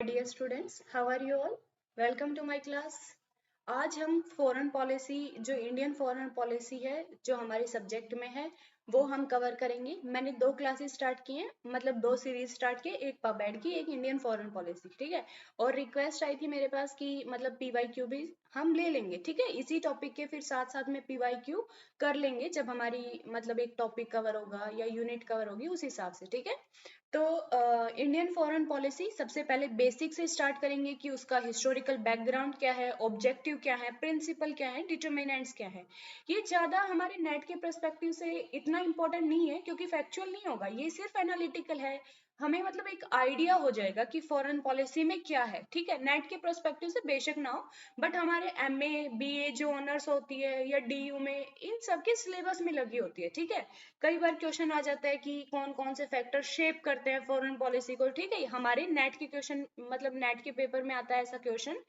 Dear students, how are you all? Welcome to my class. आज हम foreign policy जो Indian foreign policy है जो हमारे सब्जेक्ट में है वो हम कवर करेंगे। मैंने दो क्लासेस स्टार्ट की हैं, मतलब दो सीरीज स्टार्ट की, एक पबेड की, एक इंडियन फॉरेन पॉलिसी, ठीक है। और रिक्वेस्ट आई थी मेरे पास कि मतलब पीवाईक्यू भी हम ले लेंगे, ठीक है। इसी टॉपिक के फिर साथ साथ में पीवाईक्यू कर लेंगे जब हमारी मतलब एक टॉपिक कवर होगा या यूनिट कवर होगी उस हिसाब से, ठीक है। तो इंडियन फॉरेन पॉलिसी सबसे पहले बेसिक से स्टार्ट करेंगे कि उसका हिस्टोरिकल बैकग्राउंड क्या है, ऑब्जेक्टिव क्या है, प्रिंसिपल क्या है, डिटर्मिनेंट्स क्या है। ये ज्यादा हमारे नेट के पर्सपेक्टिव से इतना इंपॉर्टेंट नहीं है क्योंकि फैक्चुअल नहीं होगा, ये सिर्फ एनालिटिकल है। हमें मतलब एक आइडिया हो जाएगा कि फॉरेन पॉलिसी में क्या है, ठीक है। नेट के पर्सपेक्टिव से बेशक ना हो, बट हमारे एमए बीए जो ऑनर्स होती है या डीयू में इन सब के सिलेबस में लगी होती है, ठीक है। कई बार क्वेश्चन आ जाता है कि कौन कौन से फैक्टर शेप करते हैं फॉरेन पॉलिसी को, ठीक है। हमारे नेट के क्वेश्चन मतलब नेट के पेपर में आता है ऐसा क्वेश्चन।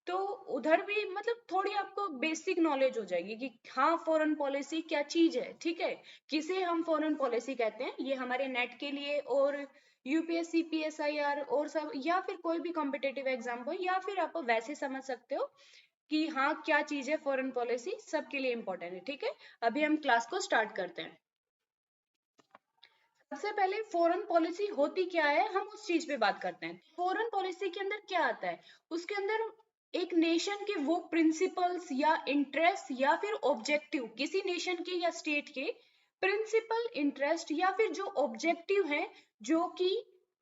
तो उधर भी मतलब थोड़ी आपको बेसिक नॉलेज हो जाएगी कि हाँ फॉरेन पॉलिसी क्या चीज है, ठीक है। किसे हम फॉरेन पॉलिसी कहते हैं, ये हमारे नेट के लिए और यूपीएससी पीएसआईआर और सब, या फिर कोई भी कॉम्पिटेटिव एग्जाम को, या फिर आप वैसे समझ सकते हो कि हाँ क्या चीज है फॉरेन पॉलिसी, सबके लिए इंपॉर्टेंट है, ठीक है। अभी हम क्लास को स्टार्ट करते हैं। सबसे पहले फॉरेन पॉलिसी होती क्या है हम उस चीज पे बात करते हैं। फॉरेन पॉलिसी के अंदर क्या आता है, उसके अंदर एक नेशन के वो प्रिंसिपल्स या इंटरेस्ट या फिर ऑब्जेक्टिव, किसी नेशन के या स्टेट के प्रिंसिपल, इंटरेस्ट या फिर जो ऑब्जेक्टिव है जो कि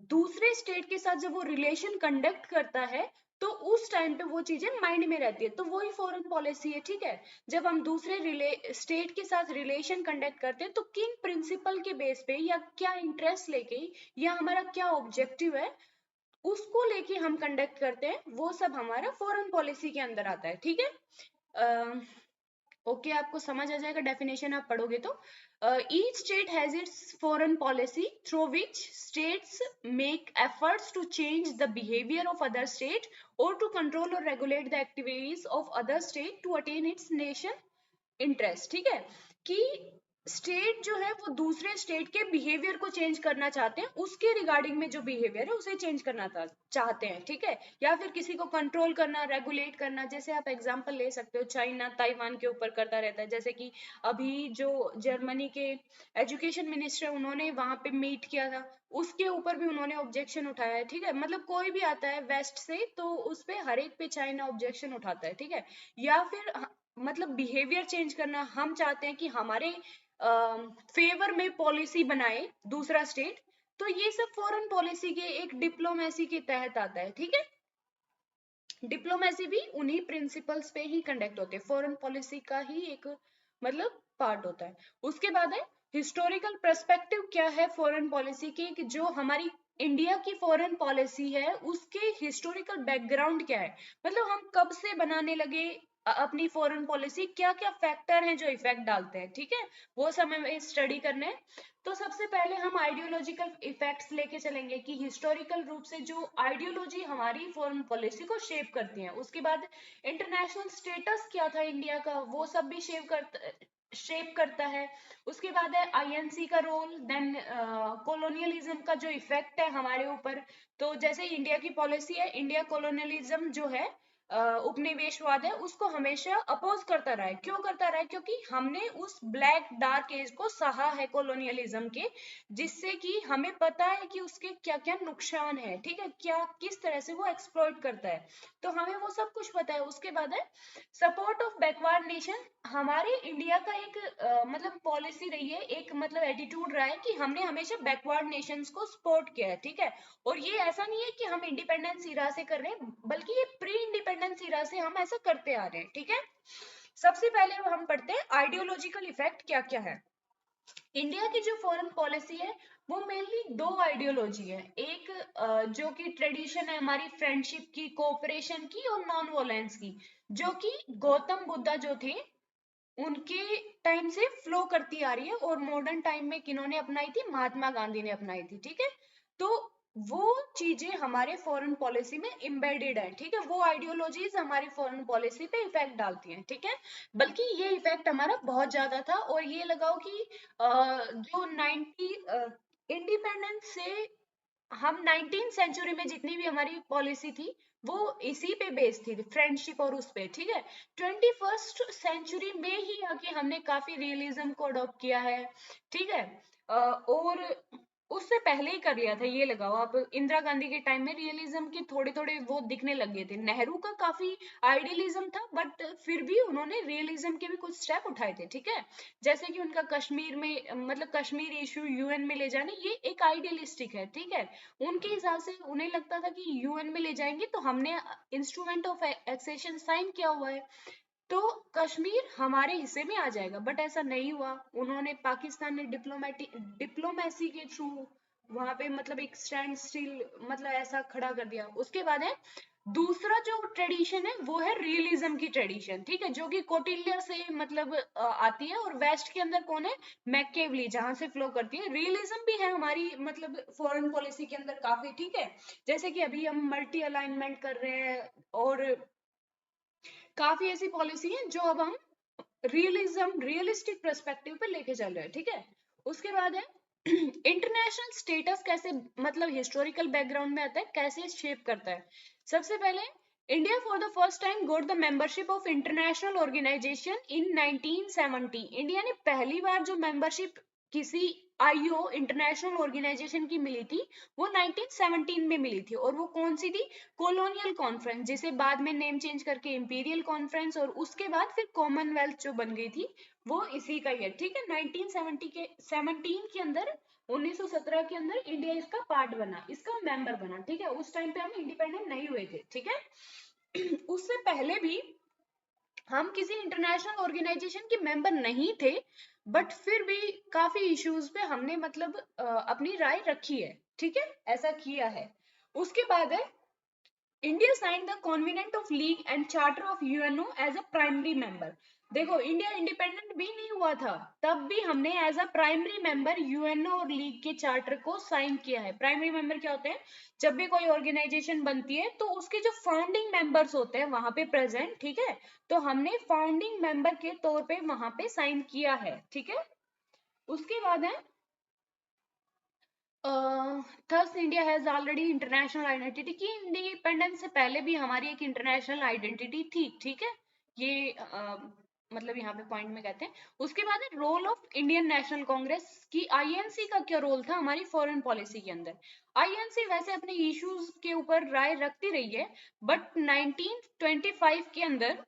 दूसरे स्टेट के साथ जब वो रिलेशन कंडक्ट करता है तो उस टाइम पे वो चीजें माइंड में रहती है, तो वही फॉरेन पॉलिसी है, ठीक है। जब हम दूसरे स्टेट के साथ रिलेशन कंडक्ट करते हैं तो किन प्रिंसिपल के बेस पे या क्या इंटरेस्ट लेके या हमारा क्या ऑब्जेक्टिव है उसको लेके हम कंडक्ट करते हैं, वो सब हमारा फॉरेन पॉलिसी के अंदर आता है, ठीक है। ओके आपको समझ आ जाएगा, डेफिनेशन आप पढ़ोगे तो। Each state has its foreign policy through which states make efforts to change the behaviour of other state और टू कंट्रोल और regulate the activities of other state to attain its nation interest, ठीक है। कि state जो है वो दूसरे state के बिहेवियर को चेंज करना चाहते हैं, उसके रिगार्डिंग में जो बिहेवियर है उसे चेंज करना चाहते हैं, ठीक है। या फिर किसी को कंट्रोल करना, रेगुलेट करना, जैसे आप एग्जांपल ले सकते हो चाइना ताइवान के ऊपर करता रहता है। जैसे कि अभी जो जर्मनी के एजुकेशन मिनिस्टर उन्होंने वहां पे मीट किया था, उसके ऊपर भी उन्होंने ऑब्जेक्शन उठाया है, ठीक है। मतलब कोई भी आता है वेस्ट से तो उस पे हर एक पे चाइना ऑब्जेक्शन उठाता है, ठीक है। या फिर मतलब बिहेवियर चेंज करना, हम चाहते हैं कि हमारे फेवर में पॉलिसी बनाए दूसरा स्टेट, तो ये सब फॉरेन पॉलिसी के एक डिप्लोमेसी के तहत आता है, ठीक है। डिप्लोमेसी भी उन्हीं प्रिंसिपल्स पे ही कंडक्ट होते हैं, फॉरेन पॉलिसी का ही एक मतलब पार्ट होता है। उसके बाद है हिस्टोरिकल पर्सपेक्टिव, क्या है फॉरेन पॉलिसी के कि जो हमारी इंडिया की फॉरेन पॉलिसी है उसके हिस्टोरिकल बैकग्राउंड क्या है, मतलब हम कब से बनाने लगे अपनी फॉरेन पॉलिसी, क्या क्या फैक्टर हैं जो इफेक्ट डालते हैं, ठीक है। वो सब हमें स्टडी करने हैं। तो सबसे पहले हम आइडियोलॉजिकल इफेक्ट्स लेके चलेंगे कि हिस्टोरिकल रूप से जो आइडियोलॉजी हमारी फॉरेन पॉलिसी को शेप करती है। उसके बाद इंटरनेशनल स्टेटस क्या था इंडिया का, वो सब भी शेप करता है। उसके बाद है आईएनसी का रोल, देन कॉलोनियलिज्म का जो इफेक्ट है हमारे ऊपर। तो जैसे इंडिया की पॉलिसी है, इंडिया कॉलोनियलिज्म जो है उपनिवेशवाद है, उसको हमेशा अपोज करता रहा है। क्यों करता रहा है, क्योंकि हमने उस ब्लैक डार्क एज को सहा है कॉलोनियलिज्म के, जिससे कि हमें पता है कि उसके क्या क्या नुकसान है, ठीक है, क्या किस तरह से वो एक्सप्लॉइट करता है, तो हमें वो सब कुछ पता है। उसके बाद है सपोर्ट ऑफ बैकवर्ड नेशन। हमारे इंडिया का एक मतलब पॉलिसी रही है, एक मतलब एटीट्यूड रहा है कि हमने हमेशा बैकवर्ड नेशंस को सपोर्ट किया है, ठीक है। और ये ऐसा नहीं है कि हम इंडिपेंडेंस इरा से कर रहे हैं, बल्कि ये प्री इंडिपेंडेंस इरा से हम ऐसा करते आ रहे हैं, ठीक है। सबसे पहले हम पढ़ते हैं आइडियोलॉजिकल इफेक्ट क्या क्या है। इंडिया की जो फॉरेन पॉलिसी है वो मेनली दो आइडियोलॉजी है। एक जो कि ट्रेडिशन है हमारी फ्रेंडशिप की, कोऑपरेशन की और नॉन वॉलेंस की, जो कि गौतम बुद्धा जो थे उनके टाइम से फ्लो करती आ रही है, और मॉडर्न टाइम में किन्होंने अपनाई थी, महात्मा गांधी ने अपनाई थी, ठीक है। तो वो चीजें हमारे फॉरेन पॉलिसी में एम्बेडेड है, ठीक है। वो आइडियोलॉजीज हमारी फॉरेन पॉलिसी पे इफेक्ट डालती हैं, ठीक है। बल्कि ये इफेक्ट हमारा बहुत ज्यादा था, और ये लगाओ कि जो 90 इंडिपेंडेंस से हम 19th सेंचुरी में जितनी भी हमारी पॉलिसी थी वो इसी पे बेस्ड थी, फ्रेंडशिप और उस पे, ठीक है। 21st सेंचुरी में ही आके हमने काफी रियलिज्म को अडॉप्ट किया है, ठीक है। और उससे पहले ही कर लिया था, ये लगाओ आप, इंदिरा गांधी के टाइम में रियलिज्म के थोड़े थोड़े वो दिखने लग गए थे। नेहरू का काफी आइडियलिज्म था, बट फिर भी उन्होंने रियलिज्म के भी कुछ स्टेप उठाए थे, ठीक है। जैसे कि उनका कश्मीर में, मतलब कश्मीर इशू यूएन में ले जाने, ये एक आइडियलिस्टिक है, ठीक है। उनके हिसाब से उन्हें लगता था कि यूएन में ले जाएंगे तो हमने इंस्ट्रूमेंट ऑफ एक्सेशन साइन किया हुआ है, तो कश्मीर हमारे हिस्से में आ जाएगा, बट ऐसा नहीं हुआ। उन्होंने, पाकिस्तान ने डिप्लोमेसी के थ्रू वहां पे मतलब एक स्टैंड स्टिल, मतलब ऐसा खड़ा कर दिया। उसके बाद है दूसरा जो ट्रेडिशन है वो है रियलिज्म की ट्रेडिशन, ठीक है, जो कि कौटिल्य से मतलब आती है, और वेस्ट के अंदर कौन है, मैकेवली, जहां से फ्लो करती है। रियलिज्म भी है हमारी मतलब फॉरेन पॉलिसी के अंदर काफी, ठीक है। जैसे कि अभी हम मल्टी अलाइनमेंट कर रहे हैं, और काफी ऐसी पॉलिसी है जो अब हम रियलिस्टिक पर्सपेक्टिव पे लेके चल रहे हैं, ठीक है। उसके बाद है इंटरनेशनल स्टेटस कैसे, मतलब हिस्टोरिकल बैकग्राउंड में आता है, कैसे शेप करता है। सबसे पहले India for the first time got the membership of international organisation in 1970। India ने पहली बार जो मेंबरशिप किसी आईओ इंटरनेशनल ऑर्गेनाइजेशन की मिली थी, वो 1917 में मिली थी, और वो कौन सी थी, कॉलोनियल कॉन्फ्रेंस, जिसे बाद में नेम चेंज करके इंपीरियल कॉन्फ्रेंस, और उसके बाद फिर कॉमनवेल्थ जो बन गई थी, वो इसी का ही है, ठीक है। 1970 के 17 के अंदर, 1917 के अंदर इंडिया इसका पार्ट बना, इसका मेंबर बना, ठीक है। उस टाइम पे हम इंडिपेंडेंट नहीं हुए थे, ठीक है। उससे पहले भी हम किसी इंटरनेशनल ऑर्गेनाइजेशन के मेंबर नहीं थे, बट फिर भी काफी इश्यूज पे हमने मतलब अपनी राय रखी है, ठीक है, ऐसा किया है। उसके बाद है India sign the covenant of league and charter of UNO as a primary member. देखो, इंडिया इंडिपेंडेंट भी नहीं हुआ था, तब भी हमने as a primary member UNO और लीग के चार्टर को साइन किया है। प्राइमरी मेंबर क्या होते हैं, जब भी कोई ऑर्गेनाइजेशन बनती है तो उसके जो फाउंडिंग मेंबर्स होते हैं वहां पे प्रेजेंट, ठीक है, तो हमने फाउंडिंग मेंबर के तौर पे वहां पे साइन किया है, ठीक है। उसके बाद है thus India has already international identity, की इंडिपेंडेंस से पहले भी हमारी एक इंटरनेशनल आइडेंटिटी थी, ठीक है। ये मतलब यहाँ पे पॉइंट में कहते हैं। उसके बाद है role of Indian National Congress, की आईएनसी का क्या रोल था हमारी फॉरेन पॉलिसी के अंदर। आईएनसी वैसे अपने इश्यूज के ऊपर राय रखती रही है, बट 1925 के अंदर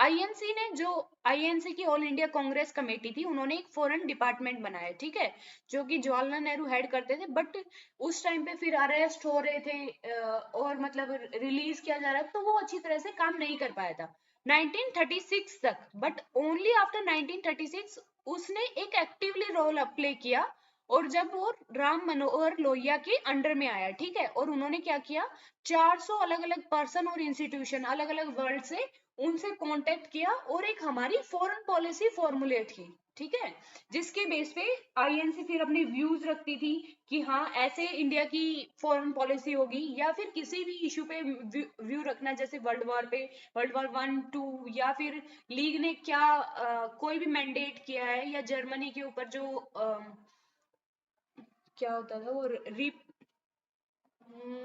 आईएनसी ने, जो आईएनसी की ऑल इंडिया कांग्रेस कमेटी थी, उन्होंने एक फॉरेन डिपार्टमेंट बनाया, ठीक है, जो कि जवाहरलाल नेहरू हेड करते थे, बट उस टाइम पे फिर अरेस्ट हो रहे थे और मतलब रिलीज किया जा रहा था, तो वो अच्छी तरह से काम नहीं कर पाया था 1936 तक। बट ओनली आफ्टर 1936 उसने एक एक्टिवली रोल प्ले किया, और जब वो राम मनोहर लोहिया के अंडर में आया, ठीक है, और उन्होंने क्या किया, 400 अलग अलग पर्सन और इंस्टीट्यूशन अलग अलग वर्ल्ड से उनसे कांटेक्ट किया, और एक हमारी फॉरेन पॉलिसी फॉर्मुलेट की, ठीक है, जिसके बेस पे आईएनसी फिर अपने व्यूज रखती थी कि हाँ ऐसे इंडिया की फॉरेन पॉलिसी होगी, या फिर किसी भी इशू पे व्यू रखना, जैसे वर्ल्ड वॉर पे, वर्ल्ड वॉर 1 2, या फिर लीग ने क्या कोई भी मैंडेट किया है, या जर्मनी के ऊपर जो क्या होता था वो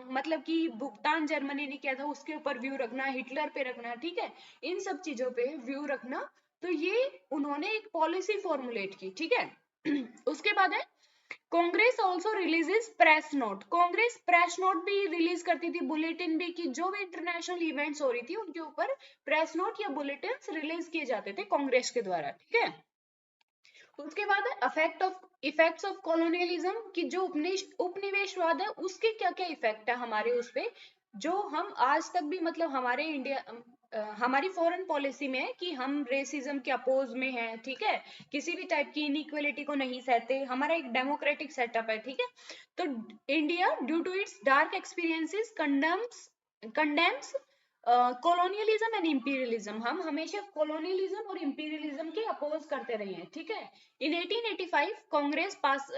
मतलब कि भुगतान जर्मनी ने किया था, उसके ऊपर व्यू रखना, हिटलर पे रखना, ठीक है, इन सब चीजों पे व्यू रखना। तो ये उन्होंने एक पॉलिसी फॉर्मुलेट की, ठीक है। उसके बाद है Congress also releases press note. Congress press note भी रिलीज करती थी, बुलेटिन भी, कि जो भी इंटरनेशनल इवेंट्स हो रही थी उनके ऊपर प्रेस नोट या बुलेटिन रिलीज किए जाते थे कांग्रेस के द्वारा, ठीक है। उसके बाद है इफेक्ट्स ऑफ कॉलोनियलिज्म, की जो उपनिवेशवाद है उसके क्या क्या इफेक्ट है हमारे उस पे, जो हम आज तक भी मतलब हमारे इंडिया हमारी फॉरेन पॉलिसी में है कि हम रेसिज्म के अपोज में हैं, ठीक है, किसी भी टाइप की इनइक्वलिटी को नहीं सहते, हमारा एक डेमोक्रेटिक सेटअप है, ठीक है। तो India due to its dark experiences condemns colonialism and imperialism, हम हमेशा कॉलोनियलिज्म और इंपीरियलिज्म के अपोज करते रहे हैं, ठीक है। इन 1885 कांग्रेस पास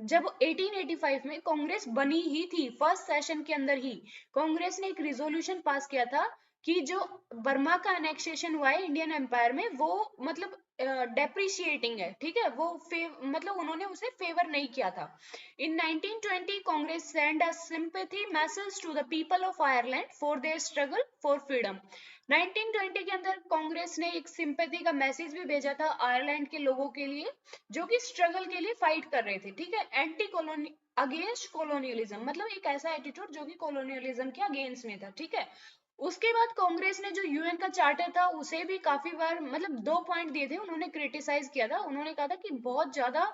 जब 1885 में कांग्रेस बनी ही थी, फर्स्ट सेशन के अंदर ही कांग्रेस ने एक रिजोल्यूशन पास किया था कि जो बर्मा का अनेक्सेशन हुआ है इंडियन एम्पायर में, वो मतलब डेप्रिशिएटिंग है, ठीक है, वो मतलब उन्होंने उसे फेवर नहीं किया था। In 1920 Congress sent a sympathy message to the people of Ireland for their struggle for freedom. 1920 के अंदर कांग्रेस ने एक सिंपैथी का मैसेज भी भेजा था आयरलैंड के लोगों के लिए, जो कि स्ट्रगल के लिए फाइट कर रहे थे, ठीक है, एंटी कॉलोनी अगेंस्ट कॉलोनियलिज्म, मतलब एक ऐसा एटीट्यूड जो कि कॉलोनियलिज्म के अगेंस्ट में था, ठीक है। उसके बाद कांग्रेस ने जो यूएन का चार्टर था उसे भी काफी बार मतलब 2 पॉइंट दिए थे, उन्होंने क्रिटिसाइज किया था, उन्होंने कहा था कि बहुत ज्यादा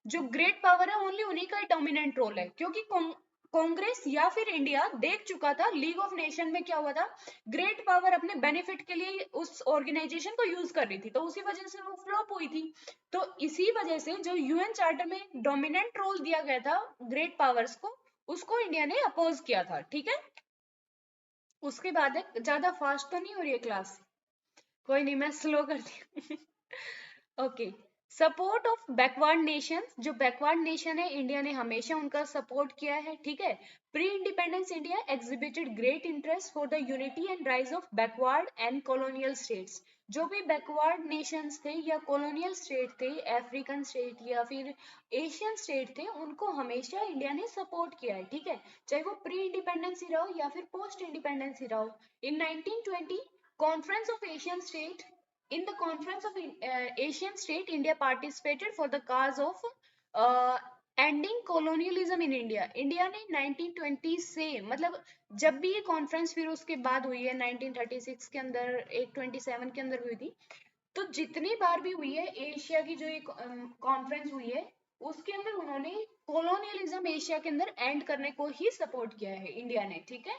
जो ग्रेट पावर है ओनली उन्हीं का डोमिनेंट रोल है, क्योंकि कांग्रेस या फिर इंडिया देख चुका था लीग ऑफ नेशन में क्या हुआ था, ग्रेट पावर अपने बेनिफिट के लिए उस ऑर्गेनाइजेशन को यूज कर रही थी, तो उसी वजह से वो फ्लॉप हुई थी। तो इसी वजह से जो यूएन चार्टर में डोमिनेंट रोल दिया गया था ग्रेट पावर्स को, उसको इंडिया ने अपोज किया था, ठीक है। उसके बाद है, ज्यादा फास्ट तो नहीं हो रही है क्लास? कोई नहीं, मैं स्लो करती हूँ। Okay, support of backward Nations, जो बैकवर्ड नेशन है इंडिया ने हमेशा उनका सपोर्ट किया है, ठीक है। Pre independence India exhibited great interest for the unity and rise of backward and colonial states. जो भी बैकवर्ड नेशंस थे या कॉलोनियल स्टेट थे, अफ्रीकन स्टेट या फिर एशियन स्टेट थे, उनको हमेशा इंडिया ने सपोर्ट किया है, ठीक है, चाहे वो प्री इंडिपेंडेंस ही रहो या फिर पोस्ट इंडिपेंडेंस ही रहो। इन 1920 Conference of Asian State. In the Conference of Asian State, India participated for the cause of uh, ending colonialism in India. India ने 1920 से मतलब जब भी ये कॉन्फ्रेंस फिर उसके बाद हुई है 1936 के अंदर, एक 27 के अंदर हुई थी, तो जितनी बार भी हुई है एशिया की जो एक कॉन्फ्रेंस हुई है, उसके अंदर उन्होंने कॉलोनियलिज्म एशिया के अंदर एंड करने को ही सपोर्ट किया है इंडिया ने, ठीक है।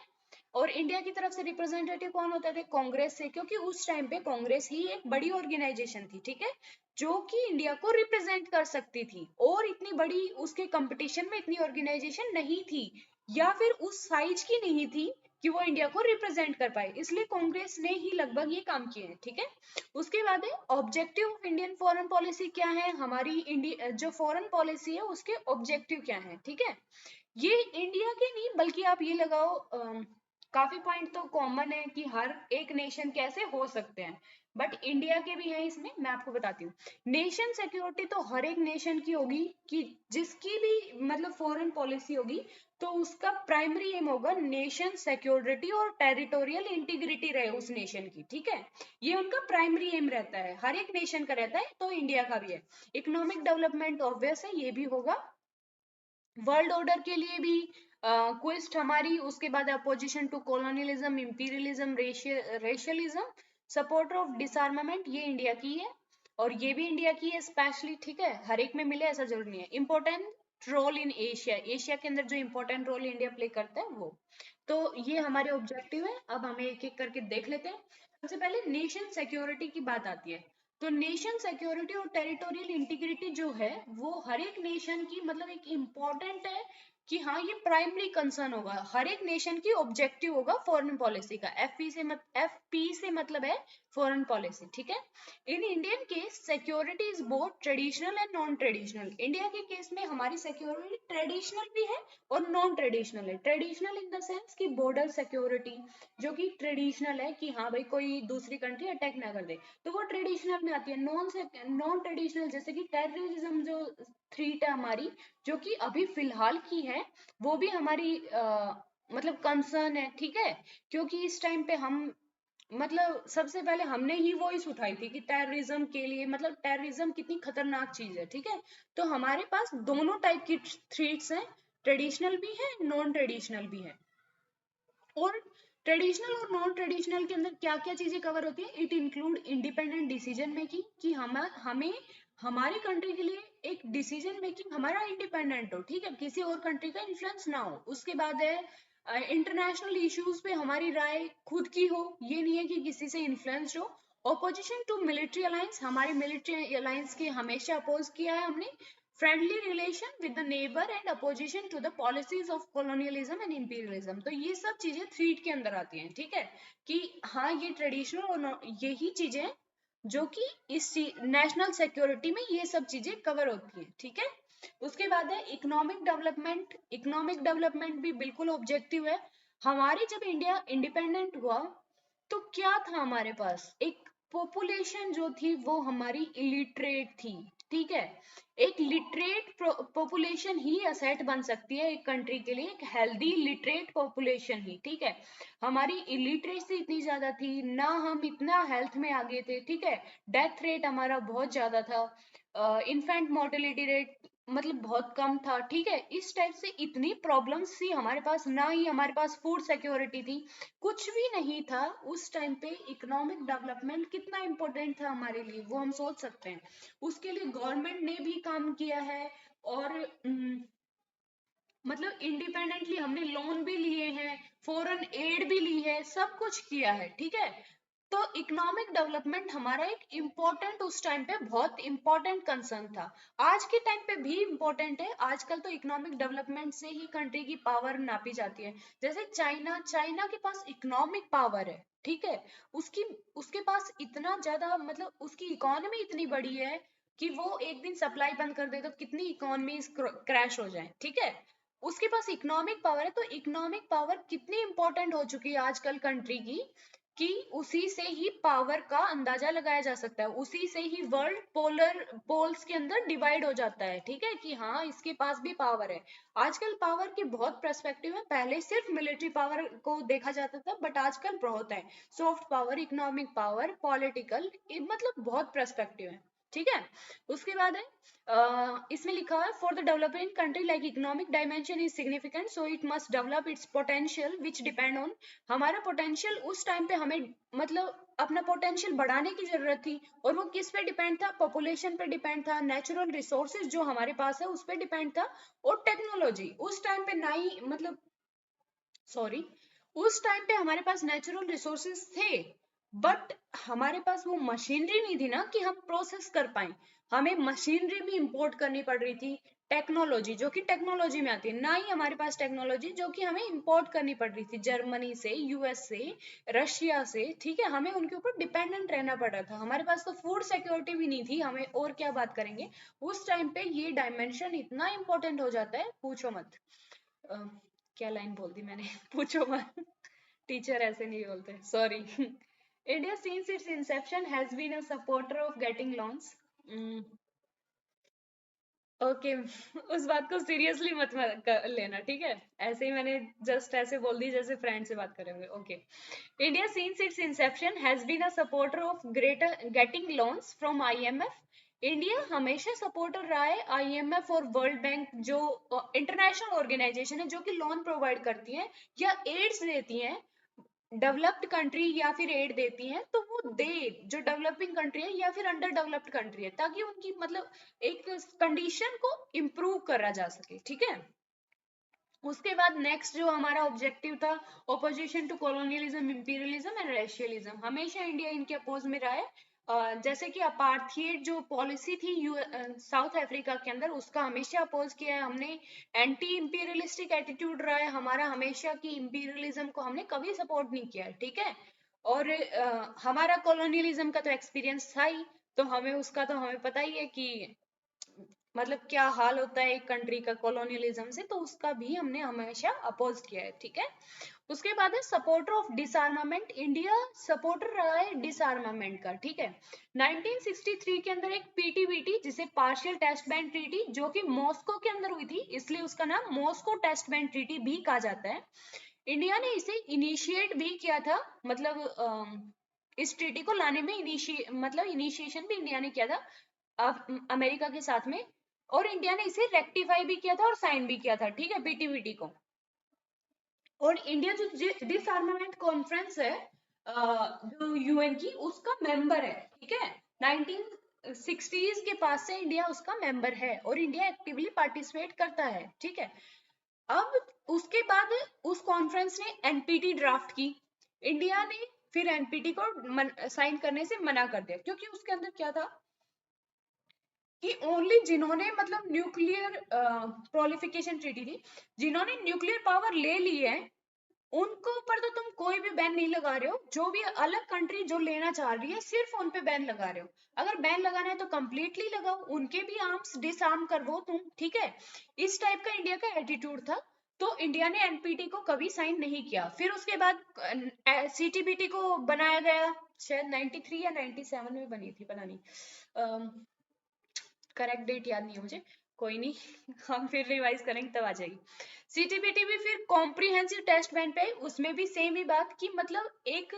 और इंडिया की तरफ से रिप्रेजेंटेटिव कौन होते थे? कांग्रेस से, क्योंकि उस टाइम पे कांग्रेस ही एक बड़ी ऑर्गेनाइजेशन थी, ठीक है, जो कि इंडिया को रिप्रेजेंट कर सकती थी, और इतनी बड़ी उसके कंपटीशन में इतनी ऑर्गेनाइजेशन नहीं थी, या फिर उस साइज की नहीं थी कि वो इंडिया को रिप्रेजेंट कर पाए, इसलिए कांग्रेस ने ही लगभग ये काम किए हैं, ठीक है। उसके बाद है objective of Indian foreign policy क्या है, हमारी इंडिया जो फॉरेन पॉलिसी है उसके ऑब्जेक्टिव क्या है, ठीक है। ये इंडिया के नहीं बल्कि आप ये लगाओ, काफी पॉइंट तो कॉमन है कि हर एक नेशन कैसे हो सकते हैं, बट इंडिया के भी हैं इसमें, मैं आपको बताती हूँ। नेशन सिक्योरिटी तो हर एक नेशन की होगी, कि जिसकी भी मतलब फॉरेन पॉलिसी होगी, तो उसका प्राइमरी एम होगा नेशन सिक्योरिटी और टेरिटोरियल इंटीग्रिटी रहे उस नेशन की, ठीक है। ये उनका प्राइमरी एम रहता है, हर एक नेशन का रहता है, तो इंडिया का भी है। इकोनॉमिक डेवलपमेंट ऑब्वियस है, ये भी होगा। वर्ल्ड ऑर्डर के लिए भी क्वेस्ट हमारी, उसके बाद opposition to colonialism, imperialism, racialism, supporter of disarmament, ये इंडिया की है, और ये भी इंडिया की है स्पेशली, ठीक है, हर एक में मिले ऐसा जरूरी नहीं है। Important role in Asia, Asia के अंदर जो इंपॉर्टेंट रोल इंडिया प्ले करता है वो, तो ये हमारे ऑब्जेक्टिव है। अब हमें एक एक करके देख लेते हैं। सबसे पहले नेशन सिक्योरिटी की बात आती है, तो नेशन सिक्योरिटी और टेरिटोरियल इंटीग्रिटी जो है वो हर एक नेशन की मतलब एक इम्पोर्टेंट है, कि हाँ ये प्राइमरी कंसर्न होगा, हर एक नेशन की ऑब्जेक्टिव होगा फॉरेन पॉलिसी का। एफपी से मतलब है फॉरेन पॉलिसी, ठीक है। In Indian case security is both traditional and non traditional. India के केस में हमारी सिक्योरिटी ट्रेडिशनल भी है और नॉन ट्रेडिशनल है। ट्रेडिशनल इन द सेंस कि बॉर्डर सिक्योरिटी, जो कि ट्रेडिशनल है कि हाँ भाई कोई दूसरी कंट्री अटैक ना कर दे, तो वो ट्रेडिशनल में आती है। नॉन ट्रेडिशनल जैसे कि टेररिज्म जो थ्रीट है हमारी, जो कि अभी फिलहाल की है, वो भी हमारी मतलब कंसर्न है, ठीक है, क्योंकि इस टाइम पे हम मतलब सबसे पहले हमने ही वॉइस उठाई थी कि टेररिज्म के लिए मतलब टेररिज्म कितनी खतरनाक चीज है, ठीक है। तो हमारे पास दोनों टाइप की थ्रेट्स हैं, ट्रेडिशनल भी है, नॉन ट्रेडिशनल भी है। और ट्रेडिशनल और नॉन ट्रेडिशनल के अंदर क्या क्या चीजें कवर होती है? It include independent decision making, कि हमें हमारी कंट्री के लिए एक डिसीजन मेकिंग हमारा इंडिपेंडेंट हो, ठीक है, किसी और कंट्री का इन्फ्लुएंस ना हो। उसके बाद है इंटरनेशनल इश्यूज पे हमारी राय खुद की हो, ये नहीं है कि किसी से इन्फ्लुएंस हो। ऑपोजिशन टू मिलिट्री अलायंस, हमारे मिलिट्री अलायंस के हमेशा अपोज किया है हमने। Friendly relation with the neighbour and opposition to the policies of colonialism and imperialism, तो ये सब चीजें थ्रीट के अंदर आती हैं, ठीक है, कि हाँ ये ट्रेडिशनल और यही चीजें हैं जो कि इस नेशनल सिक्योरिटी में ये सब चीजें कवर होती हैं, ठीक है। उसके बाद है इकोनॉमिक डेवलपमेंट। इकोनॉमिक डेवलपमेंट भी बिल्कुल ऑब्जेक्टिव है। हमारी जब इंडिया इंडिपेंडेंट हुआ तो क्या था हमारे पास, एक पॉपुलेशन जो थी वो हमारी इलिटरेट थी, ठीक है। एक लिटरेट पॉपुलेशन ही असेट बन सकती है एक कंट्री के लिए, एक हेल्दी लिटरेट पॉपुलेशन ही, ठीक है। हमारी इलिटरेसी इतनी ज्यादा थी ना, हम इतना हेल्थ में आगे थे, ठीक है। डेथ रेट हमारा बहुत ज्यादा था, इन्फेंट मोर्टेलिटी रेट मतलब बहुत कम था, ठीक है। इस टाइप से इतनी प्रॉब्लम्स थी हमारे पास, ना ही हमारे पास फूड सिक्योरिटी थी, कुछ भी नहीं था उस टाइम पे। इकोनॉमिक डेवलपमेंट कितना इंपॉर्टेंट था हमारे लिए वो हम सोच सकते हैं। उसके लिए गवर्नमेंट ने भी काम किया है, और मतलब इंडिपेंडेंटली हमने लोन भी लिए हैं, फॉरेन एड भी ली है, सब कुछ किया है, ठीक है। तो इकोनॉमिक डेवलपमेंट हमारा एक इम्पोर्टेंट, उस टाइम पे बहुत इंपॉर्टेंट कंसर्न था। आज के टाइम पे भी इम्पोर्टेंट है, आजकल तो इकोनॉमिक डेवलपमेंट से ही कंट्री की पावर नापी जाती है। जैसे चाइना, चाइना के पास इकोनॉमिक पावर है, ठीक है। उसकी उसके पास इतना ज्यादा, मतलब उसकी इकोनॉमी इतनी बड़ी है कि वो एक दिन सप्लाई बंद कर दे तो कितनी इकोनॉमी क्रैश हो जाए, ठीक है। उसके पास इकोनॉमिक पावर है, तो इकोनॉमिक पावर कितनी इंपॉर्टेंट हो चुकी है आजकल कंट्री की, कि उसी से ही पावर का अंदाजा लगाया जा सकता है, उसी से ही वर्ल्ड पोल्स के अंदर डिवाइड हो जाता है, ठीक है, कि हाँ इसके पास भी पावर है। आजकल पावर के बहुत पर्सपेक्टिव है, पहले सिर्फ मिलिट्री पावर को देखा जाता था, बट आजकल बहुत है, soft power, economic power, political, मतलब बहुत पर्सपेक्टिव है, ठीक है। उसके बाद है इसमें लिखा है, for the developing country like economic dimension is significant, so it must develop it's potential which depend on. हमारा पोटेंशियल उस टाइम पे हमें, मतलब अपना पोटेंशियल बढ़ाने की जरूरत थी, और वो किस पे डिपेंड था, पॉपुलेशन पे डिपेंड था, नेचुरल रिसोर्सेज जो हमारे पास है उस पे डिपेंड था, और टेक्नोलॉजी उस टाइम पे ना ही, मतलब सॉरी, उस टाइम पे हमारे पास नेचुरल रिसोर्सेज थे, बट हमारे पास वो मशीनरी नहीं थी ना कि हम प्रोसेस कर पाए। हमें मशीनरी भी इंपोर्ट करनी पड़ रही थी, टेक्नोलॉजी जो कि टेक्नोलॉजी में आती है, ना ही हमारे पास टेक्नोलॉजी जो कि हमें इंपोर्ट करनी पड़ रही थी जर्मनी से, यूएस से, रशिया से, ठीक है। हमें उनके ऊपर डिपेंडेंट रहना पड़ रहा था, हमारे पास तो फूड सिक्योरिटी भी नहीं थी, हमें और क्या बात करेंगे। उस टाइम पे ये डायमेंशन इतना इंपॉर्टेंट हो जाता है, पूछो मत। अ, क्या लाइन बोल दी मैंने पूछो मत। टीचर ऐसे नहीं बोलते, sorry. India since its inception has been a supporter of getting loans. Okay, उस बात को सीरियसली मत लेना, ठीक है। ऐसे ही मैंने जस्ट ऐसे बोल दी जैसे फ्रेंड से बात करेंगे, okay. India since its inception has been a supporter of greater getting loans from IMF. India हमेशा सपोर्टर रहा है आईएमएफ और वर्ल्ड बैंक, जो इंटरनेशनल ऑर्गेनाइजेशन है जो कि लोन प्रोवाइड करती है या एड्स देती है, डेवलप्ड कंट्री या फिर एड देती हैं, तो वो दे, जो डेवलपिंग कंट्री है या फिर अंडर डेवलप्ड कंट्री है, ताकि उनकी मतलब एक कंडीशन को इम्प्रूव करा जा सके, ठीक है। उसके बाद नेक्स्ट जो हमारा ऑब्जेक्टिव था, opposition to colonialism, imperialism and racialism, हमेशा इंडिया इनके अपोज में रहा है। जैसे कि अपार्थीड जो पॉलिसी थी साउथ अफ्रीका के अंदर, उसका हमेशा अपोज किया है हमने। एंटी इंपीरियलिस्टिक एटीट्यूड रहा है हमारा हमेशा, कि इंपीरियलिज्म को हमने कभी सपोर्ट नहीं किया है, ठीक है। और हमारा कॉलोनियलिज्म का तो एक्सपीरियंस था ही, तो हमें उसका तो हमें पता ही है कि मतलब क्या हाल होता है एक कंट्री का कॉलोनियलिज्म से, तो उसका भी हमने हमेशा अपोज किया है, ठीक है। उसके बाद है सपोर्टर ऑफ डिसआर्मामेंट, इंडिया सपोर्टर रहा है डिसआर्मामेंट का, ठीक है। 1963 के अंदर एक पीटीबीटी, जिसे पार्शियल टेस्ट बैंड ट्रीटी, जो कि मॉस्को के अंदर हुई थी, इसलिए उसका नाम मॉस्को टेस्ट बैंड ट्रीटी भी कहा जाता है। इंडिया ने इसे इनिशिएट भी किया था, मतलब इस ट्रीटी को लाने में मतलब इनिशिएशन भी इंडिया ने किया था अमेरिका के साथ में, और इंडिया ने इसे रेक्टिफाई भी किया था और साइन भी किया था, ठीक है, पीटीबीटी को। और इंडिया जो डिसआर्मामेंट कॉन्फ्रेंस है जो यूएन की, उसका मेंबर है, ठीक है। 1960s के पास से इंडिया उसका मेंबर है, और इंडिया एक्टिवली पार्टिसिपेट करता है, ठीक है। अब उसके बाद उस कॉन्फ्रेंस ने एनपीटी ड्राफ्ट की, इंडिया ने फिर एनपीटी को साइन करने से मना कर दिया, क्योंकि उसके अंदर क्या था कि ओनली जिन्होंने, मतलब न्यूक्लियर प्रोलिफिकेशन ट्रीटी थी, जिन्होंने न्यूक्लियर पावर ले ली है, उनको ऊपर तो तुम कोई भी बैन नहीं लगा रहे हो, जो भी अलग कंट्री जो लेना चाह रही है सिर्फ उन पे बैन लगा रहे हो। अगर बैन लगाना है तो कंप्लीटली लगाओ, उनके भी आर्म्स डिसआर्म करवो तुम, ठीक है। इस टाइप का इंडिया का एटीट्यूड था। तो इंडिया ने एनपीटी को कभी साइन नहीं किया। फिर उसके बाद सीटीबीटी को बनाया गया, शायद 93 या 97 में बनी थी, पता नहीं, करेक्ट डेट याद नहीं है मुझे, कोई नहीं हम फिर रिवाइज करेंगे तब आ जाएगी। सीटीबीटी भी फिर कॉम्प्रिहेंसिव टेस्ट बैन पे, उसमें भी सेम ही बात कि मतलब एक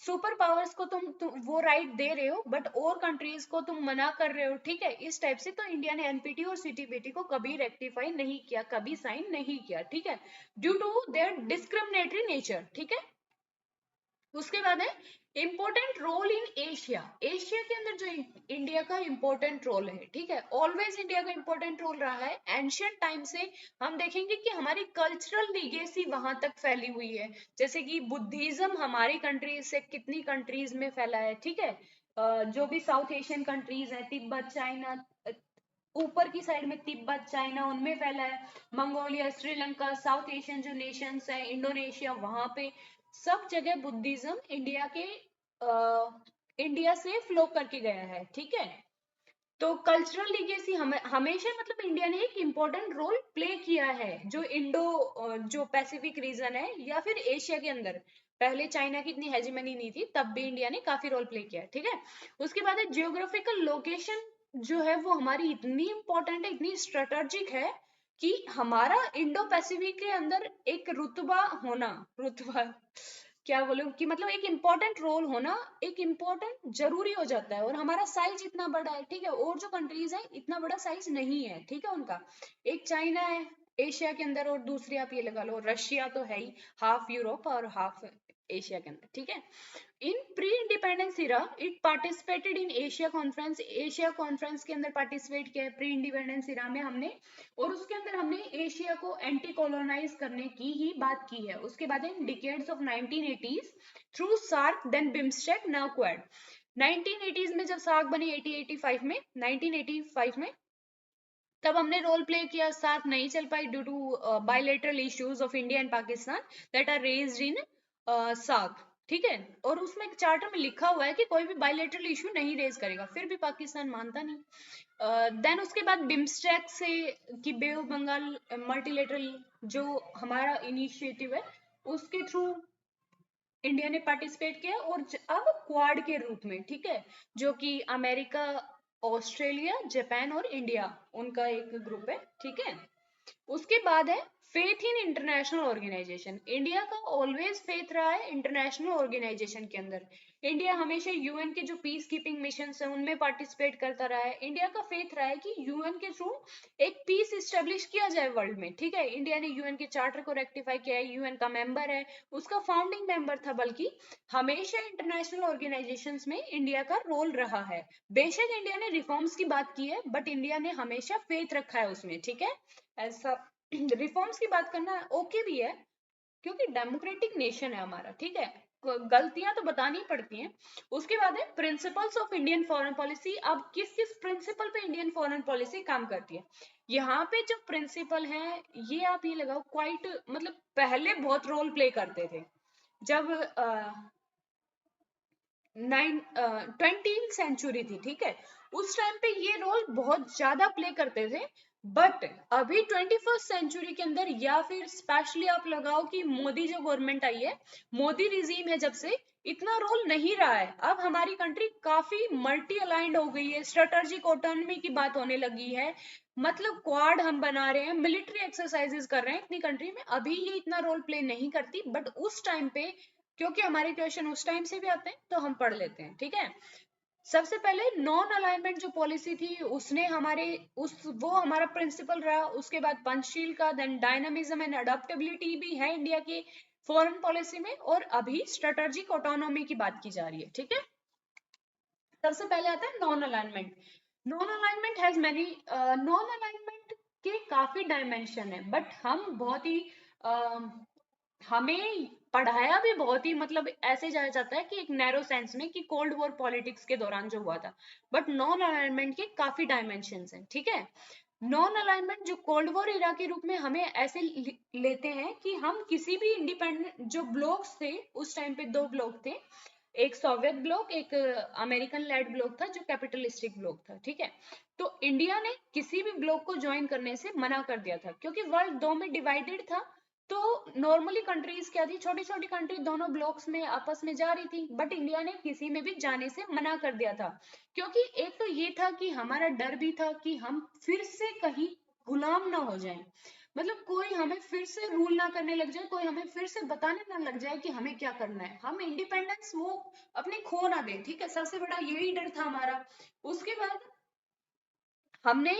सुपर पावर्स को तुम वो राइट दे रहे हो बट और कंट्रीज को तुम मना कर रहे हो, ठीक है, इस टाइप से। तो इंडिया ने एनपीटी और सीटीबीटी को कभी रेक्टिफाई नहीं किया, कभी साइन नहीं किया, ठीक है, due to their discriminatory nature, ठीक है। उसके बाद है important role in Asia. Asia के अंदर जो इंडिया का इंपॉर्टेंट रोल है, ठीक है, ऑलवेज इंडिया का इंपॉर्टेंट रोल रहा है। एंशियंट टाइम से हम देखेंगे कि हमारी कल्चरल लीगेसी वहां तक फैली हुई है, जैसे कि बुद्धिज्म हमारी कंट्रीज से कितनी कंट्रीज में फैला है, ठीक है, जो भी साउथ एशियन कंट्रीज है, तिब्बत, चाइना, ऊपर की साइड में तिब्बत, चाइना, उनमें फैला है, मंगोलिया, श्रीलंका, साउथ एशियन जो नेशंस है, इंडोनेशिया, वहां पे सब जगह बुद्धिज्म इंडिया से फ्लो करके गया है, ठीक है। तो कल्चरल लीगेसी हमेशा मतलब इंडिया ने एक इम्पोर्टेंट रोल प्ले किया है, जो जो पैसिफिक रीजन है या फिर एशिया के अंदर। पहले चाइना की इतनी हेजिमनी नहीं थी, तब भी इंडिया ने काफी रोल प्ले किया है, ठीक है। उसके बाद है जियोग्राफिकल लोकेशन, जो है वो हमारी इतनी इंपॉर्टेंट है, इतनी स्ट्रेटेजिक है कि हमारा इंडो पैसिफिक के अंदर एक रुतबा क्या बोलूं कि मतलब एक इम्पोर्टेंट रोल होना एक इम्पोर्टेंट जरूरी हो जाता है। और हमारा साइज इतना बड़ा है, ठीक है, और जो कंट्रीज है इतना बड़ा साइज नहीं है, ठीक है, उनका। एक चाइना है एशिया के अंदर, और दूसरी आप ये लगा लो रशिया तो है ही, हाफ यूरोप और हाफ एशिया के अंदर, ठीक है। In pre independence era it participated in Asia conference के अंदर पार्टिसिपेट किया है प्री इंडिपेंडेंस इरा में हमने। और उसके अंदर हमने एशिया को एंटी कॉलोनाइज करने की ही बात की है। उसके बाद in decades of 1980s through SAARC then BIMSTEC now Quad. 1980s में जब सार्क बनी 8085 में, 1985 में, तब हमने रोल प्ले किया। सार्क नहीं चल पाई due to bilateral issues of India and Pakistan that are raised in SAARC, ठीक है। और उसमें एक चार्टर में लिखा हुआ है कि कोई भी बायलेटरल इशू नहीं रेज करेगा, फिर भी पाकिस्तान मानता नहीं। देन उसके बाद बिम्स्टेक से कि बे ऑफ बंगाल मल्टीलेटरल जो हमारा इनिशिएटिव है, उसके थ्रू इंडिया ने पार्टिसिपेट किया। और अब क्वाड के रूप में, ठीक है, जो कि अमेरिका, ऑस्ट्रेलिया, जापान और इंडिया, उनका एक ग्रुप है, ठीक है। उसके बाद है faith in international organisation. India का ऑलवेज फेथ रहा है इंटरनेशनल ऑर्गेनाइजेशन के अंदर। इंडिया हमेशा यूएन के जो पीस कीपिंग मिशन है उनमें पार्टिसिपेट करता रहा है। इंडिया का फेथ रहा है कि यूएन के थ्रू एक पीस इस्टेब्लिश किया जाए वर्ल्ड में, ठीक है। इंडिया ने यूएन के चार्टर को रेक्टिफाई किया है, यूएन का मेंबर है, उसका फाउंडिंग मेंबर था, बल्कि हमेशा इंटरनेशनल ऑर्गेनाइजेशंस में इंडिया का रोल रहा है। बेशक इंडिया ने रिफॉर्म्स की बात की है, बट इंडिया ने हमेशा फेथ रखा है उसमें, ठीक है। ऐसा रिफॉर्म्स की बात करना ओके भी है, क्योंकि डेमोक्रेटिक नेशन है हमारा, ठीक है, गलतियां तो बतानी पड़ती हैं। उसके बाद है principles of Indian foreign policy. अब किस किस प्रिंसिपल पे इंडियन फॉरेन पॉलिसी काम करती है, यहाँ पे जो प्रिंसिपल है, ये आप ये लगाओ क्वाइट मतलब पहले बहुत रोल प्ले करते थे। जब 20th सेंचुरी थी, ठीक है, उस टाइम पे ये रोल बहुत ज्यादा प्ले करते थे। बट अभी 21st सेंचुरी के अंदर, या फिर स्पेशली आप लगाओ कि मोदी जो गवर्नमेंट आई है, मोदी रिजीम है जब से, इतना रोल नहीं रहा है। अब हमारी कंट्री काफी मल्टी अलाइंड हो गई है, स्ट्रेटेजिक ऑटोनॉमी की बात होने लगी है, मतलब क्वाड हम बना रहे हैं, मिलिट्री एक्सरसाइजेस कर रहे हैं इतनी कंट्री में। अभी ये इतना रोल प्ले नहीं करती, बट उस टाइम पे, क्योंकि हमारे क्वेश्चन उस टाइम से भी आते हैं तो हम पढ़ लेते हैं, ठीक है। सबसे पहले नॉन अलाइनमेंट जो पॉलिसी थी, उसने वो हमारा प्रिंसिपल रहा। उसके बाद पंचशील का, देन डायनामिज्म एंड अडेप्टेबिलिटी भी है इंडिया के फॉरेन पॉलिसी में। और अभी स्ट्रेटेजिक ऑटोनॉमी की बात की जा रही है, ठीक है। सबसे पहले आता है non alignment. Non alignment has many, non alignment के काफी डायमेंशन है, बट हम बहुत ही हमें पढ़ाया भी बहुत ही मतलब ऐसे जाया जाता है कि एक नैरो सेंस में, कि कोल्ड वॉर पॉलिटिक्स के दौरान जो हुआ था। बट नॉन अलाइनमेंट के काफी डायमेंशंस हैं, ठीक है। नॉन अलाइनमेंट जो कोल्ड वॉर इरा के रूप में हमें ऐसे लेते हैं कि हम किसी भी इंडिपेंडेंट जो ब्लॉक्स थे, उस टाइम पे दो ब्लॉक थे, एक सोवियत ब्लॉक, एक अमेरिकन लेड ब्लॉक था जो कैपिटलिस्टिक ब्लॉक था, ठीक है। तो इंडिया ने किसी भी ब्लॉक को ज्वाइन करने से मना कर दिया था, क्योंकि वर्ल्ड दो में डिवाइडेड था। तो नॉर्मली कंट्रीज क्या थी, छोटी छोटी कंट्री दोनों ब्लॉक्स में आपस में जा रही थी, बट इंडिया ने किसी में भी जाने से मना कर दिया था, क्योंकि एक तो ये था कि हमारा डर भी था कि हम फिर से कहीं गुलाम ना हो जाएं, मतलब कोई हमें फिर से रूल ना करने लग जाए, कोई हमें फिर से बताने ना लग जाए कि हमें क्या करना है, हम इंडिपेंडेंस वो अपने खो ना दें, ठीक है, सबसे बड़ा यही डर था हमारा। उसके बाद हमने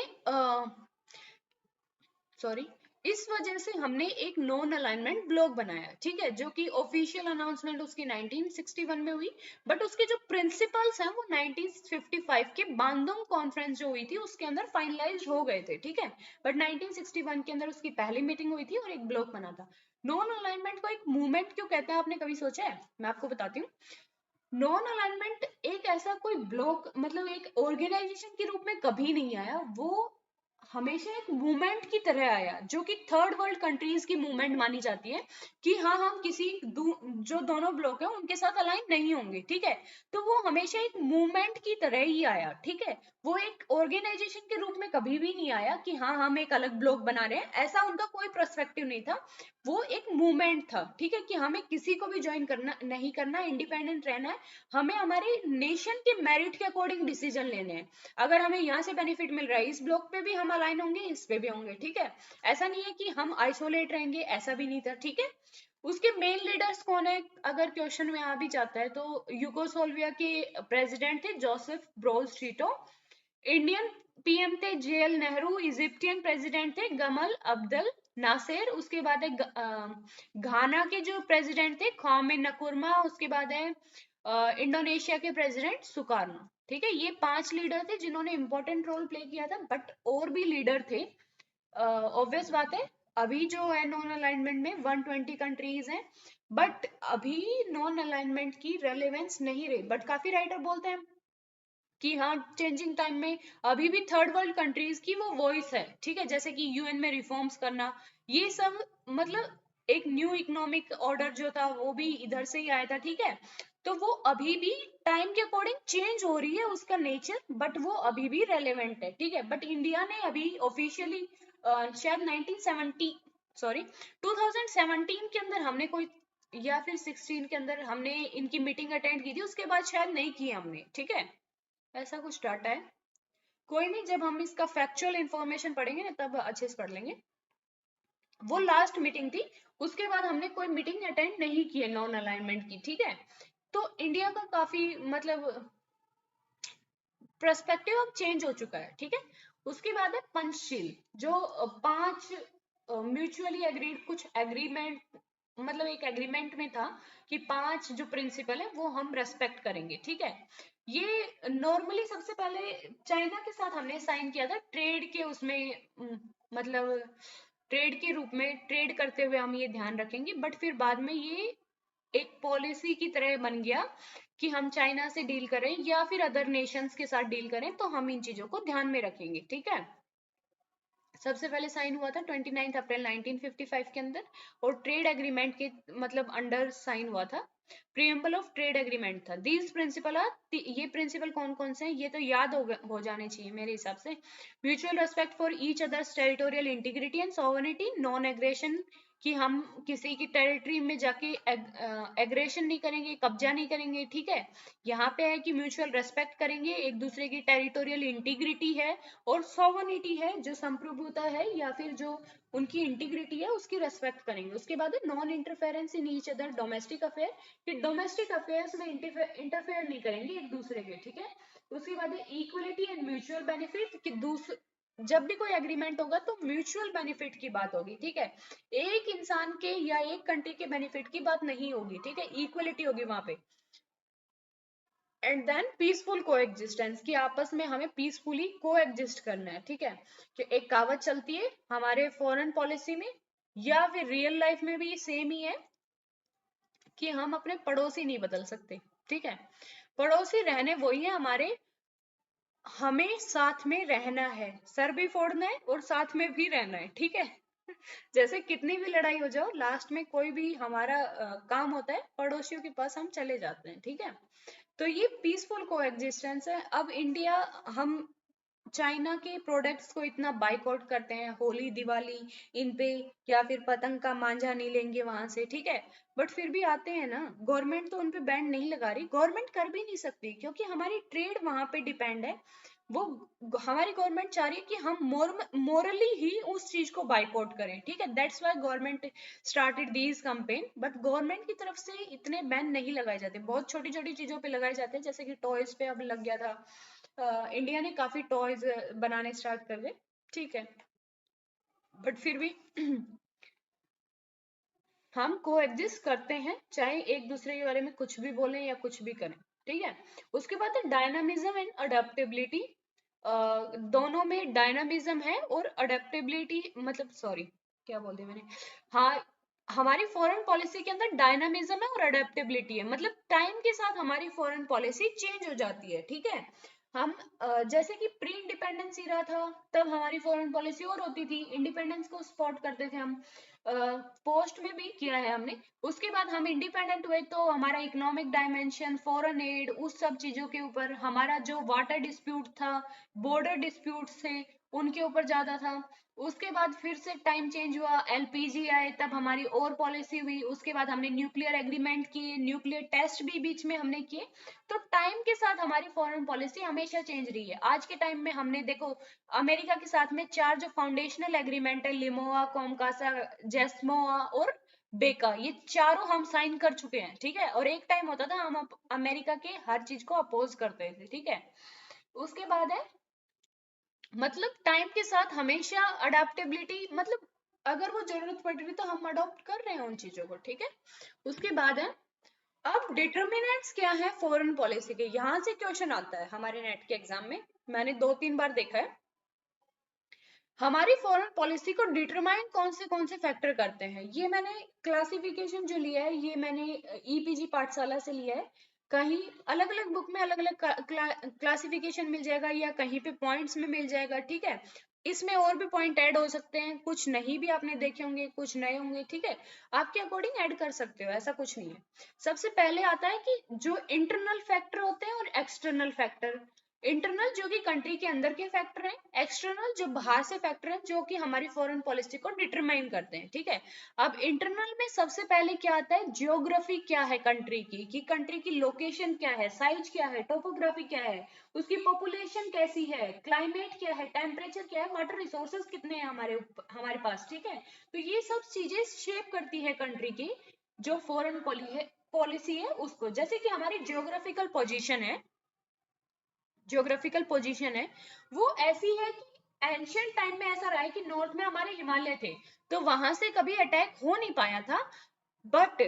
सॉरी इस वजह से हमने एक नॉन अलाइनमेंट ब्लॉक बनाया, ठीक है, जो कि ऑफिशियल अनाउंसमेंट उसकी 1961 में हुई, बट उसके जो प्रिंसिपल्स हैं वो 1955 के बांदोंग कॉन्फ्रेंस जो हुई थी उसके अंदर फाइनलाइज हो गए थे, ठीक है, बट 1961 के अंदर उसकी पहली मीटिंग हुई थी और एक ब्लॉक बना था। नॉन अलाइनमेंट को एक मूवमेंट क्यों कहते हैं, आपने कभी सोचा है? मैं आपको बताती हूँ। नॉन अलाइनमेंट एक ऐसा कोई ब्लॉक, मतलब एक ऑर्गेनाइजेशन के रूप में कभी नहीं आया, वो हमेशा एक मूवमेंट की तरह आया, जो कि थर्ड वर्ल्ड कंट्रीज की मूवमेंट मानी जाती है, कि हाँ हम किसी जो दोनों ब्लॉक है उनके साथ अलाइन नहीं होंगे, ठीक है, तो वो हमेशा एक मूवमेंट की तरह ही आया, ठीक है, वो एक ऑर्गेनाइजेशन के रूप में कभी भी नहीं आया कि हाँ हम एक अलग ब्लॉक बना रहे हैं, ऐसा उनका कोई पर्सपेक्टिव नहीं था, वो एक मूवमेंट था, ठीक है, कि हमें किसी को भी ज्वाइन करना नहीं करना, इंडिपेंडेंट रहना है, हमें हमारे नेशन के मेरिट के अकॉर्डिंग डिसीजन लेने हैं, अगर हमें यहाँ से बेनिफिट मिल रहा है इस ब्लॉक पे भी हम अलाइन होंगे, इस पे भी होंगे, ठीक है, ऐसा नहीं है कि हम आइसोलेट रहेंगे, ऐसा भी नहीं था, ठीक है। उसके मेन लीडर्स कौन है, अगर क्वेश्चन में आ भी जाता है तो यूगोस्लाविया के प्रेसिडेंट थे Joseph Broz Tito, Indian PM थे जेएल नेहरू, इजिप्टियन प्रेसिडेंट थे गमल अब्दुल नासिर, उसके बाद है घाना के जो प्रेसिडेंट थे ख्वामे नकुरमा, उसके बाद है इंडोनेशिया के प्रेसिडेंट सुकार्नो, ठीक है, ये 5 लीडर थे जिन्होंने इंपॉर्टेंट रोल प्ले किया था, बट और भी लीडर थे, ऑब्वियस बात है। अभी जो है नॉन अलाइनमेंट में 120 कंट्रीज हैं, बट अभी नॉन अलाइनमेंट की रेलेवेंस नहीं रही, बट काफी राइटर बोलते हैं कि हाँ चेंजिंग टाइम में अभी भी थर्ड वर्ल्ड कंट्रीज की वो वॉइस है, ठीक है, जैसे कि यूएन में रिफॉर्म्स करना, ये सब, मतलब एक न्यू इकोनॉमिक ऑर्डर जो था वो भी इधर से ही आया था, ठीक है, तो वो अभी भी टाइम के अकॉर्डिंग चेंज हो रही है उसका नेचर, बट वो अभी भी रेलेवेंट है, ठीक है, बट इंडिया ने अभी ऑफिशियली शायद 1970 सॉरी 2017 के अंदर हमने कोई, या फिर 16 के अंदर हमने इनकी मीटिंग अटेंड की थी, उसके बाद शायद नहीं की हमने, ठीक है, ऐसा कुछ डाटा है। कोई नहीं, जब हम इसका फैक्चुअल इंफॉर्मेशन पढ़ेंगे ना तब अच्छे से पढ़ लेंगे। वो लास्ट मीटिंग थी, उसके बाद हमने कोई मीटिंग अटेंड नहीं की है नॉन अलाइनमेंट की, ठीक है, तो इंडिया का काफी मतलब पर्सपेक्टिव अब चेंज हो चुका है, ठीक है। उसके बाद है पंचशील, जो 5 म्यूचुअली एग्रीड कुछ एग्रीमेंट, मतलब एक एग्रीमेंट में था कि 5 जो प्रिंसिपल है वो हम रेस्पेक्ट करेंगे, ठीक है। ये नॉर्मली सबसे पहले चाइना के साथ हमने साइन किया था ट्रेड के उसमें, मतलब ट्रेड के रूप में, ट्रेड करते हुए हम ये ध्यान रखेंगे, बट फिर बाद में ये एक पॉलिसी की तरह बन गया कि हम चाइना से डील करें या फिर अदर नेशंस के साथ डील करें तो हम इन चीजों को ध्यान में रखेंगे, ठीक है। सबसे पहले साइन हुआ था 29 अप्रैल 1955 के अंदर, और ट्रेड एग्रीमेंट के मतलब अंडर साइन हुआ था, प्रियम्बल ऑफ ट्रेड एग्रीमेंट था। दीज प्रिंसिपल आर, ये प्रिंसिपल कौन कौन से हैं ये तो याद हो जाने चाहिए मेरे हिसाब से। Mutual respect for each others territorial integrity and sovereignty, non aggression, कि हम किसी की टेरिटरी में जाके एग्रेशन नहीं करेंगे, कब्जा नहीं करेंगे, ठीक है। यहाँ पे है कि म्यूचुअल रेस्पेक्ट करेंगे, एक दूसरे की टेरिटोरियल इंटीग्रिटी है और सॉवरेनिटी है, जो संप्रभुता है या फिर जो उनकी इंटीग्रिटी है उसकी रेस्पेक्ट करेंगे। उसके बाद non interference in each other domestic affair, कि डोमेस्टिक अफेयर्स में इंटरफेयर नहीं करेंगे एक दूसरे के, ठीक है। उसके बाद इक्वलिटी एंड म्यूचुअल बेनिफिट, कि जब भी कोई एग्रीमेंट होगा तो म्यूचुअल बेनिफिट की बात होगी, ठीक है, एक इंसान के या एक कंट्री के बेनिफिट की बात नहीं होगी, ठीक है, इक्वलिटी होगी वहां पे। एंड देन पीसफुल को एग्जिस्टेंस, की आपस में हमें पीसफुली को एग्जिस्ट करना है, ठीक है, कि एक कहावत चलती है हमारे फॉरेन पॉलिसी में या फिर रियल लाइफ में भी सेम ही है, कि हम अपने पड़ोसी नहीं बदल सकते, ठीक है, पड़ोसी रहने वही है हमारे, हमें साथ में रहना है, सर भी फोड़ना है और साथ में भी रहना है, ठीक है। जैसे कितनी भी लड़ाई हो जाओ, लास्ट में कोई भी हमारा काम होता है पड़ोसियों के पास हम चले जाते हैं, ठीक है। तो ये पीसफुल को एग्जिस्टेंस है। अब इंडिया, हम चाइना के प्रोडक्ट्स को इतना बाइकआउट करते हैं, होली दिवाली इन पे, या फिर पतंग का मांझा नहीं लेंगे वहां से, ठीक है, बट फिर भी आते हैं ना। गवर्नमेंट तो उन पे बैन नहीं लगा रही, गवर्नमेंट कर भी नहीं सकती क्योंकि हमारी ट्रेड वहां पे डिपेंड है। वो हमारी गवर्नमेंट चाह रही है कि हम मोरली ही उस चीज को बाइकआउट करें, ठीक है, that's why government started these campaign. But government की तरफ से इतने बैन नहीं लगाए जाते, बहुत छोटी छोटी चीजों पे लगाए जाते हैं, जैसे कि टॉयज पे अब लग गया था। इंडिया ने काफी टॉयज बनाने स्टार्ट कर दिए, ठीक है, बट फिर भी हम कोएग्जिस्ट करते हैं, चाहे एक दूसरे के बारे में कुछ भी बोलें या कुछ भी करें, ठीक है। उसके बाद है डायनामिज्म एंड अडेप्टेबिलिटी। दोनों में डायनामिज्म है और अडेप्टेबिलिटी, मतलब सॉरी क्या बोल दिया मैंने, हाँ, हमारी फॉरेन पॉलिसी के अंदर डायनामिज्म है और अडेप्टेबिलिटी है, मतलब टाइम के साथ हमारी फॉरेन पॉलिसी चेंज हो जाती है, ठीक है। हम जैसे कि प्री इंडिपेंडेंस इरा था, तब हमारी फॉरेन पॉलिसी और होती थी, इंडिपेंडेंस को सपोर्ट करते थे हम, पोस्ट में भी किया है हमने। उसके बाद हम इंडिपेंडेंट हुए तो हमारा इकोनॉमिक डायमेंशन, फॉरेन एड, उस सब चीजों के ऊपर, हमारा जो वाटर डिस्प्यूट था, बॉर्डर डिस्प्यूट थे, उनके ऊपर ज्यादा था। उसके बाद फिर से टाइम चेंज हुआ, एलपीजी आए, तब हमारी और पॉलिसी हुई। उसके बाद हमने न्यूक्लियर एग्रीमेंट किए, न्यूक्लियर टेस्ट भी बीच में हमने किए। तो टाइम के साथ हमारी फॉरेन पॉलिसी हमेशा चेंज रही है। आज के टाइम में हमने देखो, अमेरिका के साथ में 4 जो फाउंडेशनल एग्रीमेंट है, लिमोआ, कोमकासा, जेस्मोआ और बेका, ये चारों हम साइन कर चुके हैं, ठीक है। और एक टाइम होता था हम अमेरिका के हर चीज को अपोज करते थे, ठीक है। उसके बाद है, मतलब टाइम के साथ हमेशा अडेप्टेबिलिटी, मतलब अगर वो जरूरत पड़ रही तो हम अडॉप्ट कर रहे हैं उन चीजों को, ठीक है। उसके बाद है, अब डिटर्मिनेंट्स क्या है फॉरेन पॉलिसी के, यहाँ से क्वेश्चन आता है हमारे नेट के एग्जाम में, मैंने 2-3 बार देखा है। हमारी फॉरेन पॉलिसी को डिटरमाइन कौन से फैक्टर करते हैं, ये मैंने क्लासिफिकेशन जो लिया है, ये मैंने ईपीजी पाठशाला से लिया है। कहीं अलग अलग बुक में अलग अलग क्लासिफिकेशन मिल जाएगा, या कहीं पे पॉइंट्स में मिल जाएगा, ठीक है। इसमें और भी पॉइंट ऐड हो सकते हैं, कुछ नहीं भी आपने देखे होंगे, कुछ नए होंगे, ठीक है। आपके अकॉर्डिंग ऐड कर सकते हो, ऐसा कुछ नहीं है। सबसे पहले आता है कि जो इंटरनल फैक्टर होते हैं और एक्सटर्नल फैक्टर। इंटरनल जो कि कंट्री के अंदर के फैक्टर हैं, एक्सटर्नल जो बाहर से फैक्टर हैं, जो कि हमारी फॉरेन पॉलिसी को डिटरमाइन करते हैं, ठीक है। अब इंटरनल में सबसे पहले क्या आता है, जियोग्राफी क्या है कंट्री की, कि कंट्री की लोकेशन क्या है, साइज क्या है, टोपोग्राफी क्या है, उसकी पॉपुलेशन कैसी है, क्लाइमेट क्या है, टेम्परेचर क्या है, वाटर रिसोर्सेज कितने हैं हमारे पास, ठीक है। तो ये सब चीजें शेप करती है कंट्री की जो फॉरेन पॉलिसी है उसको। जैसे कि हमारी जियोग्राफिकल पोजीशन है, वो ऐसी है कि एंशियंट टाइम में ऐसा रहा है कि नॉर्थ में हमारे हिमालय थे, तो वहां से कभी अटैक हो नहीं पाया था। बट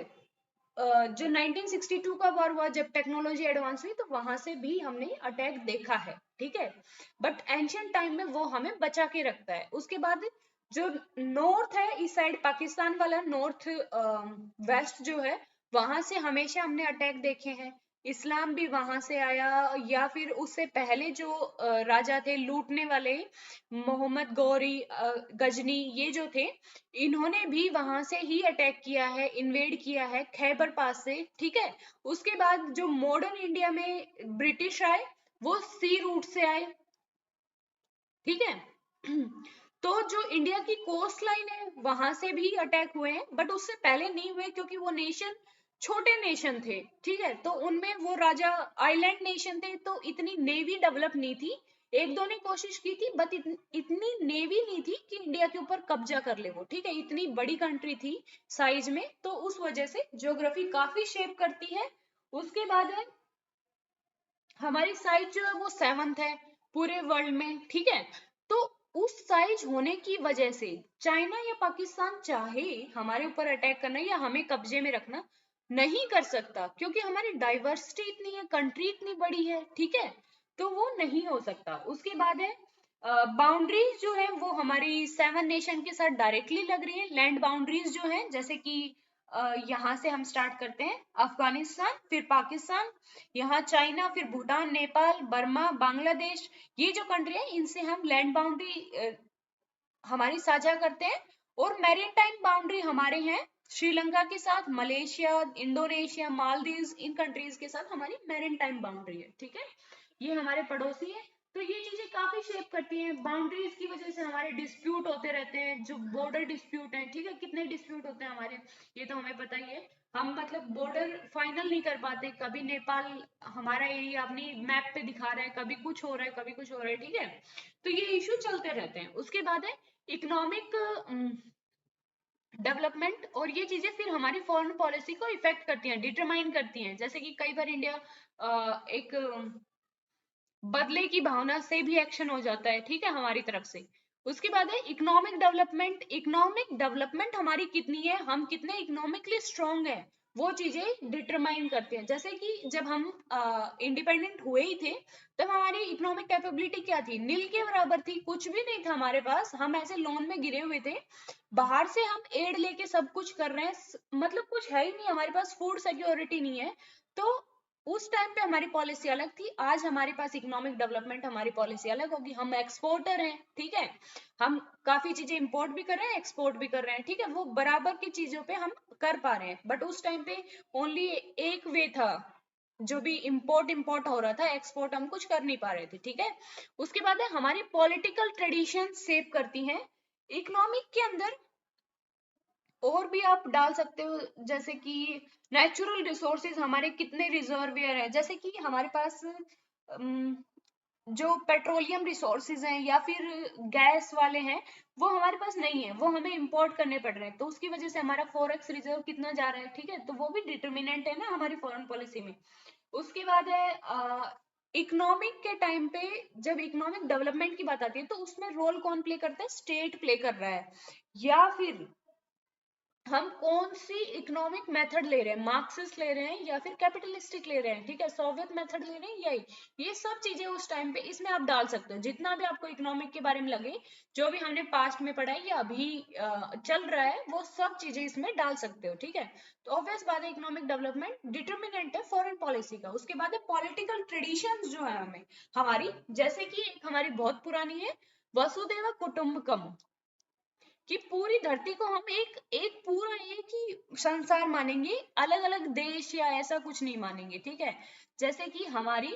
जो 1962 का वॉर हुआ, जब टेक्नोलॉजी एडवांस हुई, तो वहां से भी हमने अटैक देखा है, ठीक है। बट एंशियंट टाइम में वो हमें बचा के रखता है। उसके बाद जो नॉर्थ है, इस साइड पाकिस्तान वाला नॉर्थ वेस्ट जो है, वहां से हमेशा हमने अटैक देखे हैं। इस्लाम भी वहां से आया, या फिर उससे पहले जो राजा थे लूटने वाले, मोहम्मद गौरी, गजनी, ये जो थे, इन्होंने भी वहां से ही अटैक किया है, इन्वेड किया है खैबर पास से, ठीक है। उसके बाद जो मॉडर्न इंडिया में ब्रिटिश आए, वो सी रूट से आए, ठीक है। तो जो इंडिया की कोस्ट लाइन है, वहां से भी अटैक हुए हैं, बट उससे पहले नहीं हुए क्योंकि वो नेशन छोटे नेशन थे, ठीक है। तो उनमें वो राजा आइलैंड नेशन थे, तो इतनी नेवी डेवलप नहीं थी। एक दो ने कोशिश की थी, बट इतनी नेवी नहीं थी कि इंडिया के ऊपर कब्जा कर ले वो, ठीक है। इतनी बड़ी कंट्री थी साइज में, तो उस वजह से ज्योग्राफी काफी शेप करती है। उसके बाद है, हमारी साइज जो है वो 7th है पूरे वर्ल्ड में, ठीक है। तो उस साइज होने की वजह से चाइना या पाकिस्तान चाहे हमारे ऊपर अटैक करना या हमें कब्जे में रखना, नहीं कर सकता, क्योंकि हमारी डाइवर्सिटी इतनी है, कंट्री इतनी बड़ी है, ठीक है। तो वो नहीं हो सकता। उसके बाद है, बाउंड्रीज जो है वो हमारी 7 नेशन के साथ डायरेक्टली लग रही है। लैंड बाउंड्रीज जो है, जैसे कि यहाँ से हम स्टार्ट करते हैं, अफगानिस्तान, फिर पाकिस्तान, यहाँ चाइना, फिर भूटान, नेपाल, बर्मा, बांग्लादेश, ये जो कंट्री है, इनसे हम लैंड बाउंड्री हमारी साझा करते हैं। और मैरीटाइम बाउंड्री हमारे हैं श्रीलंका के साथ, मलेशिया, इंडोनेशिया, मालदीव, इन कंट्रीज के साथ हमारी मैरीटाइम बाउंड्री है, ठीक है। ये हमारे पड़ोसी है। तो ये चीजें काफी शेप करती हैं। बाउंड्रीज की वजह से हमारे डिस्प्यूट होते रहते हैं, जो बॉर्डर डिस्प्यूट हैं, ठीक है, कितने डिस्प्यूट होते हैं हमारे, ये तो हमें पता ही है। हम मतलब बॉर्डर फाइनल नहीं कर पाते, कभी नेपाल हमारा एरिया अपनी मैप पे दिखा रहा है, कभी कुछ हो रहा है, कभी कुछ हो रहा है, ठीक है। तो ये इशू चलते रहते हैं। उसके बाद है इकोनॉमिक डेवलपमेंट, और ये चीजें फिर हमारी फॉरेन पॉलिसी को इफेक्ट करती हैं, डिटरमाइन करती हैं। जैसे कि कई बार इंडिया एक बदले की भावना से भी एक्शन हो जाता है, ठीक है, हमारी तरफ से। उसके बाद है इकोनॉमिक डेवलपमेंट। इकोनॉमिक डेवलपमेंट हमारी कितनी है, हम कितने इकोनॉमिकली स्ट्रांग है, वो चीजें डिटरमाइन करते हैं। जैसे कि जब हम इंडिपेंडेंट हुए ही थे, तब हमारी इकोनॉमिक कैपेबिलिटी क्या थी, नील के बराबर थी, कुछ भी नहीं था हमारे पास, हम ऐसे लोन में गिरे हुए थे। बाहर से हम एड लेके सब कुछ कर रहे हैं, मतलब कुछ है ही नहीं हमारे पास, फूड सिक्योरिटी नहीं है। तो उस टाइम पे हमारी पॉलिसी अलग थी। आज हमारे पास इकोनॉमिक डेवलपमेंट, हमारी पॉलिसी अलग होगी, हम एक्सपोर्टर हैं, ठीक है, हम काफी चीजें इंपोर्ट भी कर रहे हैं, एक्सपोर्ट भी कर रहे हैं, ठीक है, वो बराबर की चीजों पे हम कर पा रहे हैं। बट उस टाइम पे ओनली एक वे था, जो भी इंपोर्ट हो रहा था, एक्सपोर्ट हम कुछ कर नहीं पा रहे थे, ठीक है। उसके बाद है हमारी पॉलिटिकल ट्रेडिशन शेप करती हैं इकोनॉमिक के अंदर। और भी आप डाल सकते हो, जैसे कि नेचुरल रिसोर्सेज हमारे कितने रिजर्वियर है, जैसे कि हमारे पास जो पेट्रोलियम रिसोर्सेज हैं या फिर गैस वाले हैं, वो हमारे पास नहीं है, वो हमें इंपोर्ट करने पड़ रहे हैं। तो उसकी वजह से हमारा फॉरेक्स रिजर्व कितना जा रहा है, ठीक है, तो वो भी डिटर्मिनेंट है ना हमारी फॉरेन पॉलिसी में। उसके बाद है इकोनॉमिक के टाइम पे, जब इकोनॉमिक डेवलपमेंट की बात आती है, तो उसमें रोल कौन प्ले करता है, स्टेट प्ले कर रहा है। या फिर हम कौन सी इकोनॉमिक मेथड ले रहे हैं, मार्क्सिस्ट ले रहे हैं या फिर कैपिटलिस्टिक ले रहे हैं, ठीक है, सोवियत मेथड ले रहे हैं, यही ये सब चीजें उस टाइम पे इसमें आप डाल सकते हो, जितना भी आपको इकोनॉमिक के बारे में लगे, जो भी हमने पास्ट में पढ़ा है या अभी चल रहा है, वो सब चीजें इसमें डाल सकते हो, ठीक है। तो ऑब्वियस बात है, इकोनॉमिक डेवलपमेंट डिटर्मिनेंट है फॉरेन पॉलिसी का। उसके बाद है पॉलिटिकल ट्रेडिशंस जो है हमें हमारी, जैसे कि एक हमारी बहुत पुरानी है, वसुदेव कुटुंबकम, कि पूरी धरती को हम एक एक पूरा एक ही संसार मानेंगे, अलग अलग देश या ऐसा कुछ नहीं मानेंगे, ठीक है। जैसे कि हमारी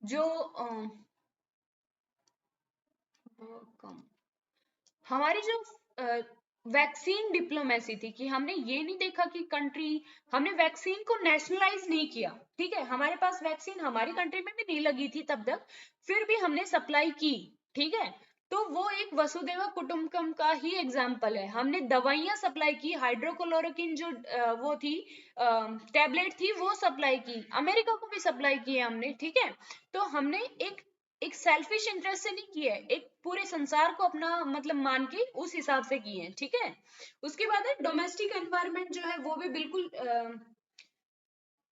जो हमारी जो वैक्सीन डिप्लोमेसी थी, कि हमने ये नहीं देखा कि कंट्री, हमने वैक्सीन को नेशनलाइज नहीं किया, ठीक है, हमारे पास वैक्सीन हमारी कंट्री में भी नहीं लगी थी तब तक, फिर भी हमने सप्लाई की, ठीक है। तो वो एक वसुदेव कुटुंबकम का ही एग्जाम्पल है। हमने दवाइयां सप्लाई की, हाइड्रोक्लोरोक्विन जो वो थी टैबलेट थी, वो सप्लाई की, अमेरिका को भी सप्लाई की है हमने, ठीक है। तो हमने एक सेल्फिश इंटरेस्ट से नहीं किया है, एक पूरे संसार को अपना मतलब मान के उस हिसाब से किए हैं, ठीक है। उसके बाद है डोमेस्टिक एनवायरनमेंट जो है, वो भी बिल्कुल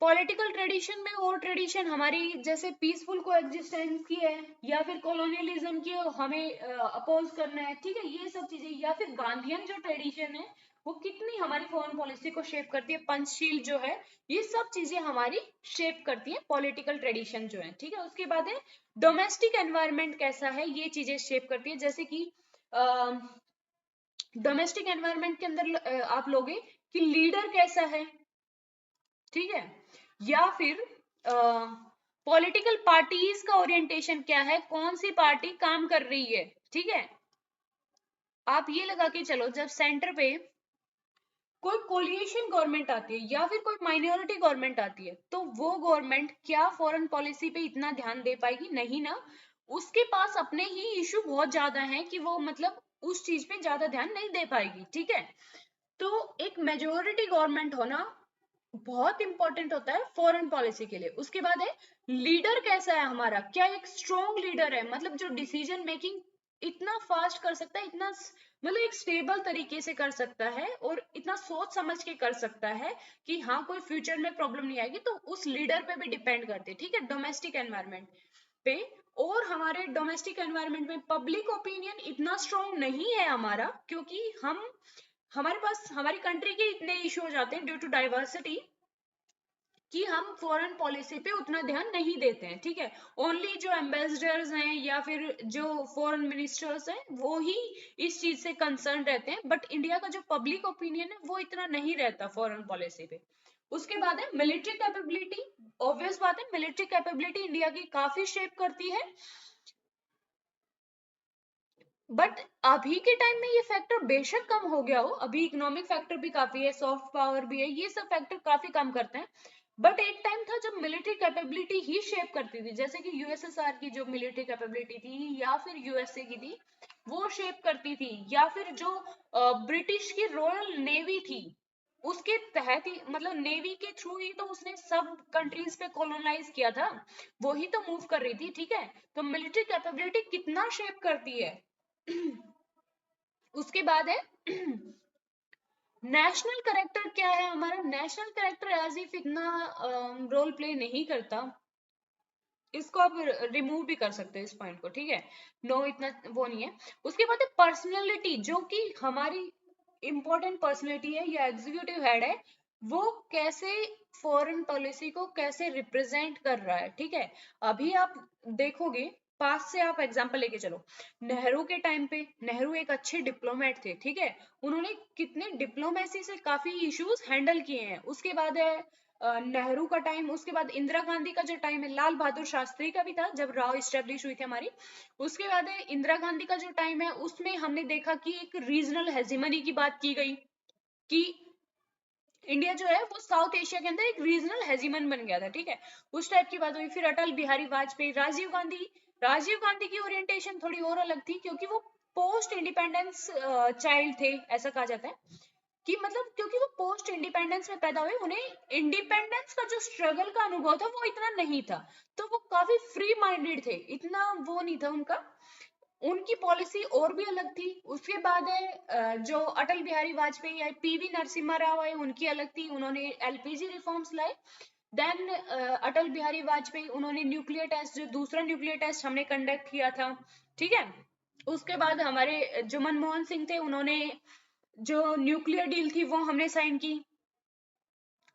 पॉलिटिकल ट्रेडिशन में और ट्रेडिशन हमारी, जैसे पीसफुल को एग्जिस्टेंस की है या फिर कॉलोनियलिज्म की हमें अपोज करना है, ठीक है, ये सब चीजें, या फिर गांधीयन जो ट्रेडिशन है, वो कितनी हमारी फॉरेन पॉलिसी को शेप करती है, पंचशील जो है, ये सब चीजें हमारी शेप करती है पॉलिटिकल ट्रेडिशन जो है, ठीक है। उसके बाद है डोमेस्टिक एनवायरनमेंट कैसा है, ये चीजें शेप करती है। जैसे कि डोमेस्टिक एनवायरनमेंट के अंदर आप लोगे कि लीडर कैसा है, ठीक है, या फिर पॉलिटिकल पार्टीज का ओरिएंटेशन क्या है, कौन सी पार्टी काम कर रही है, ठीक है। आप ये लगा के चलो, जब सेंटर पे कोई कोलिएशन गवर्नमेंट आती है या फिर कोई माइनॉरिटी गवर्नमेंट आती है, तो वो गवर्नमेंट क्या फॉरेन पॉलिसी पे इतना ध्यान दे पाएगी, नहीं ना। उसके पास अपने ही इशू बहुत ज्यादा हैं कि वो मतलब उस चीज पे ज्यादा ध्यान नहीं दे पाएगी, ठीक है। तो एक मेजोरिटी गवर्नमेंट होना बहुत इंपॉर्टेंट होता है फॉरेन पॉलिसी के लिए। उसके बाद है लीडर कैसा है हमारा, क्या एक स्ट्रॉन्ग लीडर है, मतलब जो डिसीजन मेकिंग इतना फास्ट कर सकता है, इतना मतलब एक स्टेबल तरीके से कर सकता है, और इतना सोच समझ के कर सकता है कि हाँ कोई फ्यूचर में प्रॉब्लम नहीं आएगी, तो उस लीडर पे भी डिपेंड करते हैं, ठीक है, डोमेस्टिक एनवायरनमेंट पे। और हमारे डोमेस्टिक एनवायरनमेंट में पब्लिक ओपिनियन इतना स्ट्रॉन्ग नहीं है हमारा, क्योंकि हमारे पास हमारी कंट्री के इतने इशू हो जाते हैं ड्यू टू डाइवर्सिटी, कि हम फॉरेन पॉलिसी पे उतना ध्यान नहीं देते हैं, ठीक है। ओनली जो एम्बेसडर्स हैं या फिर जो फॉरेन मिनिस्टर्स हैं, वो ही इस चीज से कंसर्न रहते हैं, बट इंडिया का जो पब्लिक ओपिनियन है, वो इतना नहीं रहता फॉरेन पॉलिसी पे। उसके बाद है मिलिट्री कैपेबिलिटी। ऑब्वियस बात है, मिलिट्री कैपेबिलिटी इंडिया की काफी शेप करती है, बट अभी के टाइम में ये फैक्टर बेशक कम हो गया हो, अभी इकोनॉमिक फैक्टर भी काफी है, सॉफ्ट पावर भी है, ये सब फैक्टर काफी कम करते हैं। बट एक टाइम था जब मिलिट्री कैपेबिलिटी ही शेप करती थी, जैसे कि यूएसएसआर की जो मिलिट्री कैपेबिलिटी थी या फिर यूएसए की थी, वो शेप करती थी, या फिर जो ब्रिटिश की रॉयल नेवी थी उसके तहत ही, मतलब नेवी के थ्रू ही तो उसने सब कंट्रीज पे कॉलोनाइज किया था, वो ही तो मूव कर रही थी, ठीक है। तो मिलिट्री कैपेबिलिटी कितना शेप करती है। उसके बाद है नेशनल करेक्टर। क्या है हमारा नेशनल करेक्टर? एज इफ इतना रोल प्ले नहीं करता, इसको आप रिमूव भी कर सकते हैं इस पॉइंट को, ठीक है। नो इतना वो नहीं है। उसके बाद है पर्सनैलिटी, जो कि हमारी इंपॉर्टेंट पर्सनैलिटी है या एग्जीक्यूटिव हेड है, वो कैसे फॉरेन पॉलिसी को कैसे रिप्रेजेंट कर रहा है, ठीक है। अभी आप देखोगे, पास से आप एग्जांपल लेके चलो, नेहरू के टाइम पे नेहरू एक अच्छे डिप्लोमेट थे, ठीक है। उन्होंने कितने डिप्लोमेसी से काफी इश्यूज हैंडल किए हैं। उसके बाद है नेहरू का टाइम, उसके बाद इंदिरा गांधी का जो टाइम है, लाल बहादुर शास्त्री का भी था जब राव इस्टेब्लिश हुई थी हमारी। उसके बाद है इंदिरा गांधी का जो टाइम है, उसमें हमने देखा कि एक रीजनल हेजिमनी की बात की गई, कि इंडिया जो है वो साउथ एशिया के अंदर एक रीजनल हेजिमन बन गया था, ठीक है। उस टाइप की बात हुई। फिर अटल बिहारी वाजपेयी, राजीव गांधी की ओरिएंटेशन थोड़ी और अलग थी, क्योंकि वो पोस्ट इंडिपेंडेंस चाइल्ड थे, ऐसा कहा जाता है कि मतलब क्योंकि वो पोस्ट इंडिपेंडेंस में पैदा हुए, उन्हें इंडिपेंडेंस का जो स्ट्रगल का अनुभव था वो इतना नहीं था, तो वो काफी फ्री माइंडेड थे, इतना वो नहीं था उनका। उनकी पॉलिसी और भी अलग थी। उसके बाद है जो अटल बिहारी वाजपेयी है, पीवी नरसिम्हा राव है, उनकी अलग थी, उन्होंने एलपीजी रिफॉर्म्स लाए। देन अटल बिहारी वाजपेयी, उन्होंने न्यूक्लियर टेस्ट, जो दूसरा न्यूक्लियर टेस्ट हमने कंडक्ट किया था, ठीक है। उसके बाद हमारे जो मनमोहन सिंह थे, उन्होंने जो न्यूक्लियर डील थी वो हमने साइन की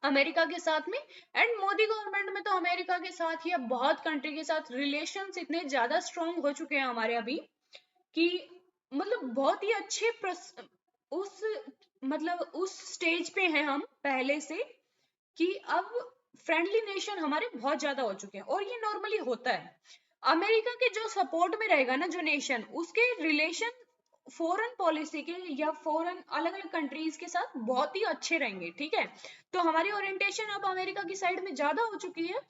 अमेरिका के साथ में। एंड मोदी गवर्नमेंट में तो अमेरिका के साथ या बहुत कंट्री के साथ रिलेशंस इतने ज्यादा स्ट्रॉन्ग हो चुके हैं हमारे अभी, कि मतलब बहुत ही अच्छे उस मतलब उस स्टेज पे हैं हम पहले से, कि अब फ्रेंडली नेशन हमारे बहुत ज्यादा हो चुके हैं, और ये नॉर्मली होता है। अमेरिका के जो सपोर्ट में रहेगा ना जो नेशन, उसके रिलेशन फॉरेन पॉलिसी के या फॉरेन अलग अलग कंट्रीज के साथ बहुत ही अच्छे रहेंगे, ठीक है। तो हमारी ओरिएंटेशन अब अमेरिका की साइड में ज्यादा हो चुकी है,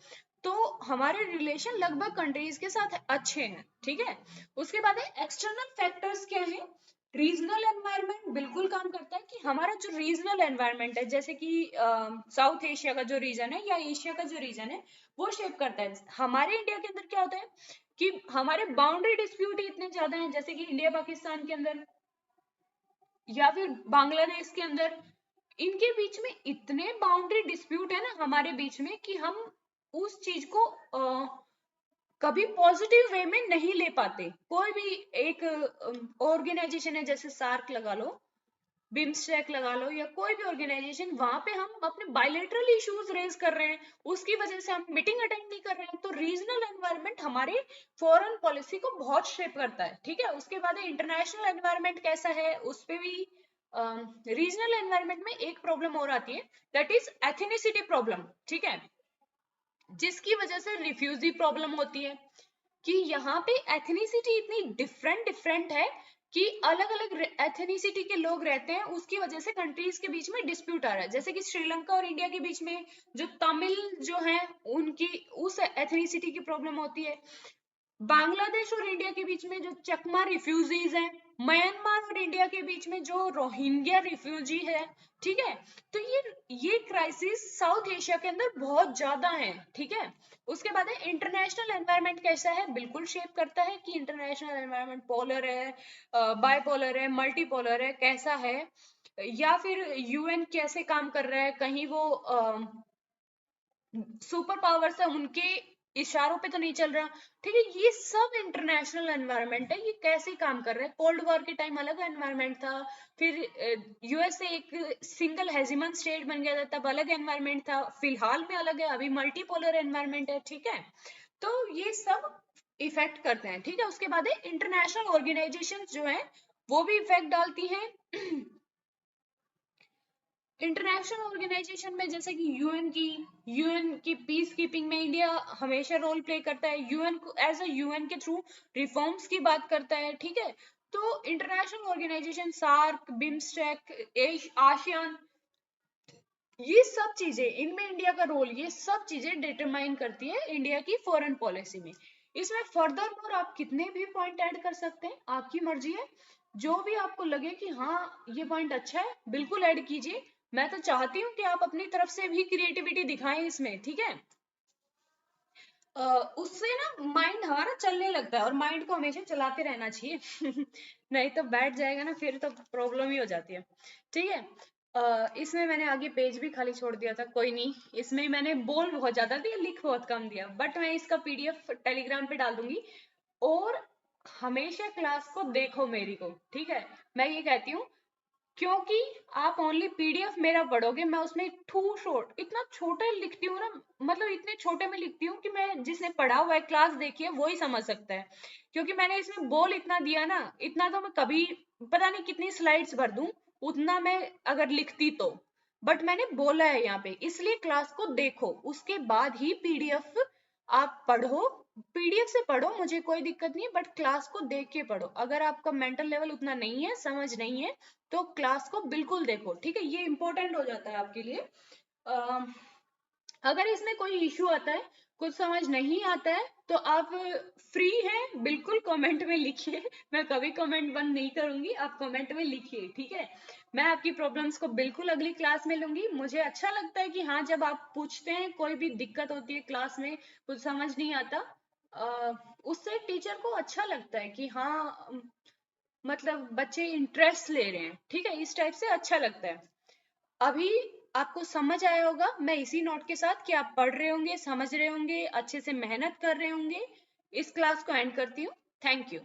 तो हमारे रिलेशन लगभग कंट्रीज के साथ अच्छे हैं, ठीक है। उसके बाद है एक्सटर्नल फैक्टर्स क्या है। रीजनल एनवायरनमेंट बिल्कुल काम करता है, कि हमारा जो रीजनल एनवायरनमेंट है, जैसे कि साउथ एशिया का जो रीजन है या एशिया का जो रीजन है, वो शेप करता है। हमारे इंडिया के अंदर क्या होता है कि हमारे बाउंड्री डिस्प्यूट इतने ज्यादा हैं, जैसे कि इंडिया पाकिस्तान के अंदर या फिर बांग्लादेश के अंदर, इनके बीच में इतने बाउंड्री डिस्प्यूट है ना हमारे बीच में, कि हम उस चीज को कभी पॉजिटिव वे में नहीं ले पाते। कोई भी एक ऑर्गेनाइजेशन है, जैसे सार्क लगा लो, बिम्स्टेक लगा लो, या कोई भी ऑर्गेनाइजेशन, वहां पे हम अपने बायलेटरल इश्यूज रेज कर रहे हैं, उसकी वजह से हम मीटिंग अटेंड नहीं कर रहे हैं। तो रीजनल एनवायरनमेंट हमारे फॉरेन पॉलिसी को बहुत शेप करता है, ठीक है। उसके बाद इंटरनेशनल एनवायरनमेंट कैसा है, उस पे भी रीजनल एनवायरनमेंट में एक प्रॉब्लम और आती है, दैट इज एथेनिसिटी प्रॉब्लम, ठीक है, जिसकी वजह से रिफ्यूजी प्रॉब्लम होती है, कि यहाँ पे एथनिसिटी इतनी डिफरेंट डिफरेंट है, कि अलग अलग एथनिसिटी के लोग रहते हैं, उसकी वजह से कंट्रीज के बीच में डिस्प्यूट आ रहा है। जैसे कि श्रीलंका और इंडिया के बीच में जो तमिल जो है, उनकी उस एथनिसिटी की प्रॉब्लम होती है। बांग्लादेश और इंडिया के बीच में जो चकमा रिफ्यूजीज हैं, म्यांमार और इंडिया के बीच में जो रोहिंग्या रिफ्यूजी है, ठीक है। तो ये क्राइसिस साउथ एशिया के अंदर बहुत ज्यादा है, ठीक है। उसके बाद है इंटरनेशनल एनवायरनमेंट कैसा है, बिल्कुल शेप करता है कि इंटरनेशनल एनवायरनमेंट पोलर है, बायपोलर है, मल्टीपोलर है, कैसा है, या फिर यूएन कैसे काम कर रहा है, कहीं वो सुपर पावर्स है उनके इशारों पे तो नहीं चल रहा, ठीक है। ये सब इंटरनेशनल एनवायरनमेंट है, ये कैसे काम कर रहा है। कोल्ड वॉर के टाइम अलग एनवायरनमेंट था, फिर यूएसए एक सिंगल हेजिमन स्टेट बन गया था, तब अलग एनवायरनमेंट था, फिलहाल में अलग है, अभी मल्टीपोलर एनवायरनमेंट है, ठीक है। तो ये सब इफेक्ट करते हैं, ठीक है। उसके बाद है इंटरनेशनल ऑर्गेनाइजेशन जो है, वो भी इफेक्ट डालती हैं। इंटरनेशनल ऑर्गेनाइजेशन में जैसे कि यूएन की पीस कीपिंग में इंडिया हमेशा रोल प्ले करता है, यूएन को एज अ यूएन के थ्रू रिफॉर्म्स की बात करता है, ठीक है। तो international organisation SAARC, BIMSTEC, ASEAN, ये सब चीजें, इनमें इंडिया का रोल, ये सब चीजें डिटरमाइन करती है इंडिया की फॉरेन पॉलिसी में। इसमें फर्दर मोर आप कितने भी पॉइंट ऐड कर सकते हैं, आपकी मर्जी है। जो भी आपको लगे कि हाँ ये पॉइंट अच्छा है, बिल्कुल ऐड कीजिए। मैं तो चाहती हूँ कि आप अपनी तरफ से भी क्रिएटिविटी दिखाएं इसमें, ठीक है। उससे ना माइंड हमारा चलने लगता है, और माइंड को हमेशा चलाते रहना चाहिए नहीं तो बैठ जाएगा ना, फिर तो प्रॉब्लम ही हो जाती है, ठीक है। इसमें मैंने आगे पेज भी खाली छोड़ दिया था, कोई नहीं। इसमें मैंने बोल बहुत ज्यादा दिया, लिख बहुत कम दिया, बट मैं इसका पीडीएफ टेलीग्राम पे डाल दूंगी। और हमेशा क्लास को देखो मेरी को, ठीक है। मैं ये कहती हूँ, क्योंकि आप ओनली पीडीएफ मेरा पढ़ोगे, मैं उसमें टू शॉर्ट इतना छोटे लिखती हूँ ना, मतलब इतने छोटे में लिखती हूँ कि मैं, जिसने पढ़ा हुआ है क्लास देखी है वो ही समझ सकता है। क्योंकि मैंने इसमें बोल इतना दिया ना, इतना तो मैं कभी पता नहीं कितनी स्लाइड्स भर दूं उतना मैं, अगर लिखती तो। बट मैंने बोला है यहाँ पे, इसलिए क्लास को देखो, उसके बाद ही पीडीएफ आप पढ़ो। पीडीएफ से पढ़ो, मुझे कोई दिक्कत नहीं है, बट क्लास को देख के पढ़ो। अगर आपका मेंटल लेवल उतना नहीं है, समझ नहीं है, तो क्लास को बिल्कुल देखो, ठीक है। ये इंपॉर्टेंट हो जाता है आपके लिए। अगर इसमें कोई इश्यू आता है, कुछ समझ नहीं आता है, तो आप फ्री हैं, बिल्कुल कमेंट में लिखिए मैं कभी कमेंट बंद नहीं करूंगी, आप कमेंट में लिखिए, ठीक है। मैं आपकी प्रॉब्लम्स को बिल्कुल अगली क्लास में लूंगी। मुझे अच्छा लगता है कि हाँ, जब आप पूछते हैं, कोई भी दिक्कत होती है क्लास में, कुछ समझ नहीं आता, उससे टीचर को अच्छा लगता है कि हाँ, मतलब बच्चे इंटरेस्ट ले रहे हैं, ठीक है, इस टाइप से अच्छा लगता है। अभी आपको समझ आया होगा, मैं इसी नोट के साथ, कि आप पढ़ रहे होंगे, समझ रहे होंगे, अच्छे से मेहनत कर रहे होंगे, इस क्लास को एंड करती हूँ। Thank you.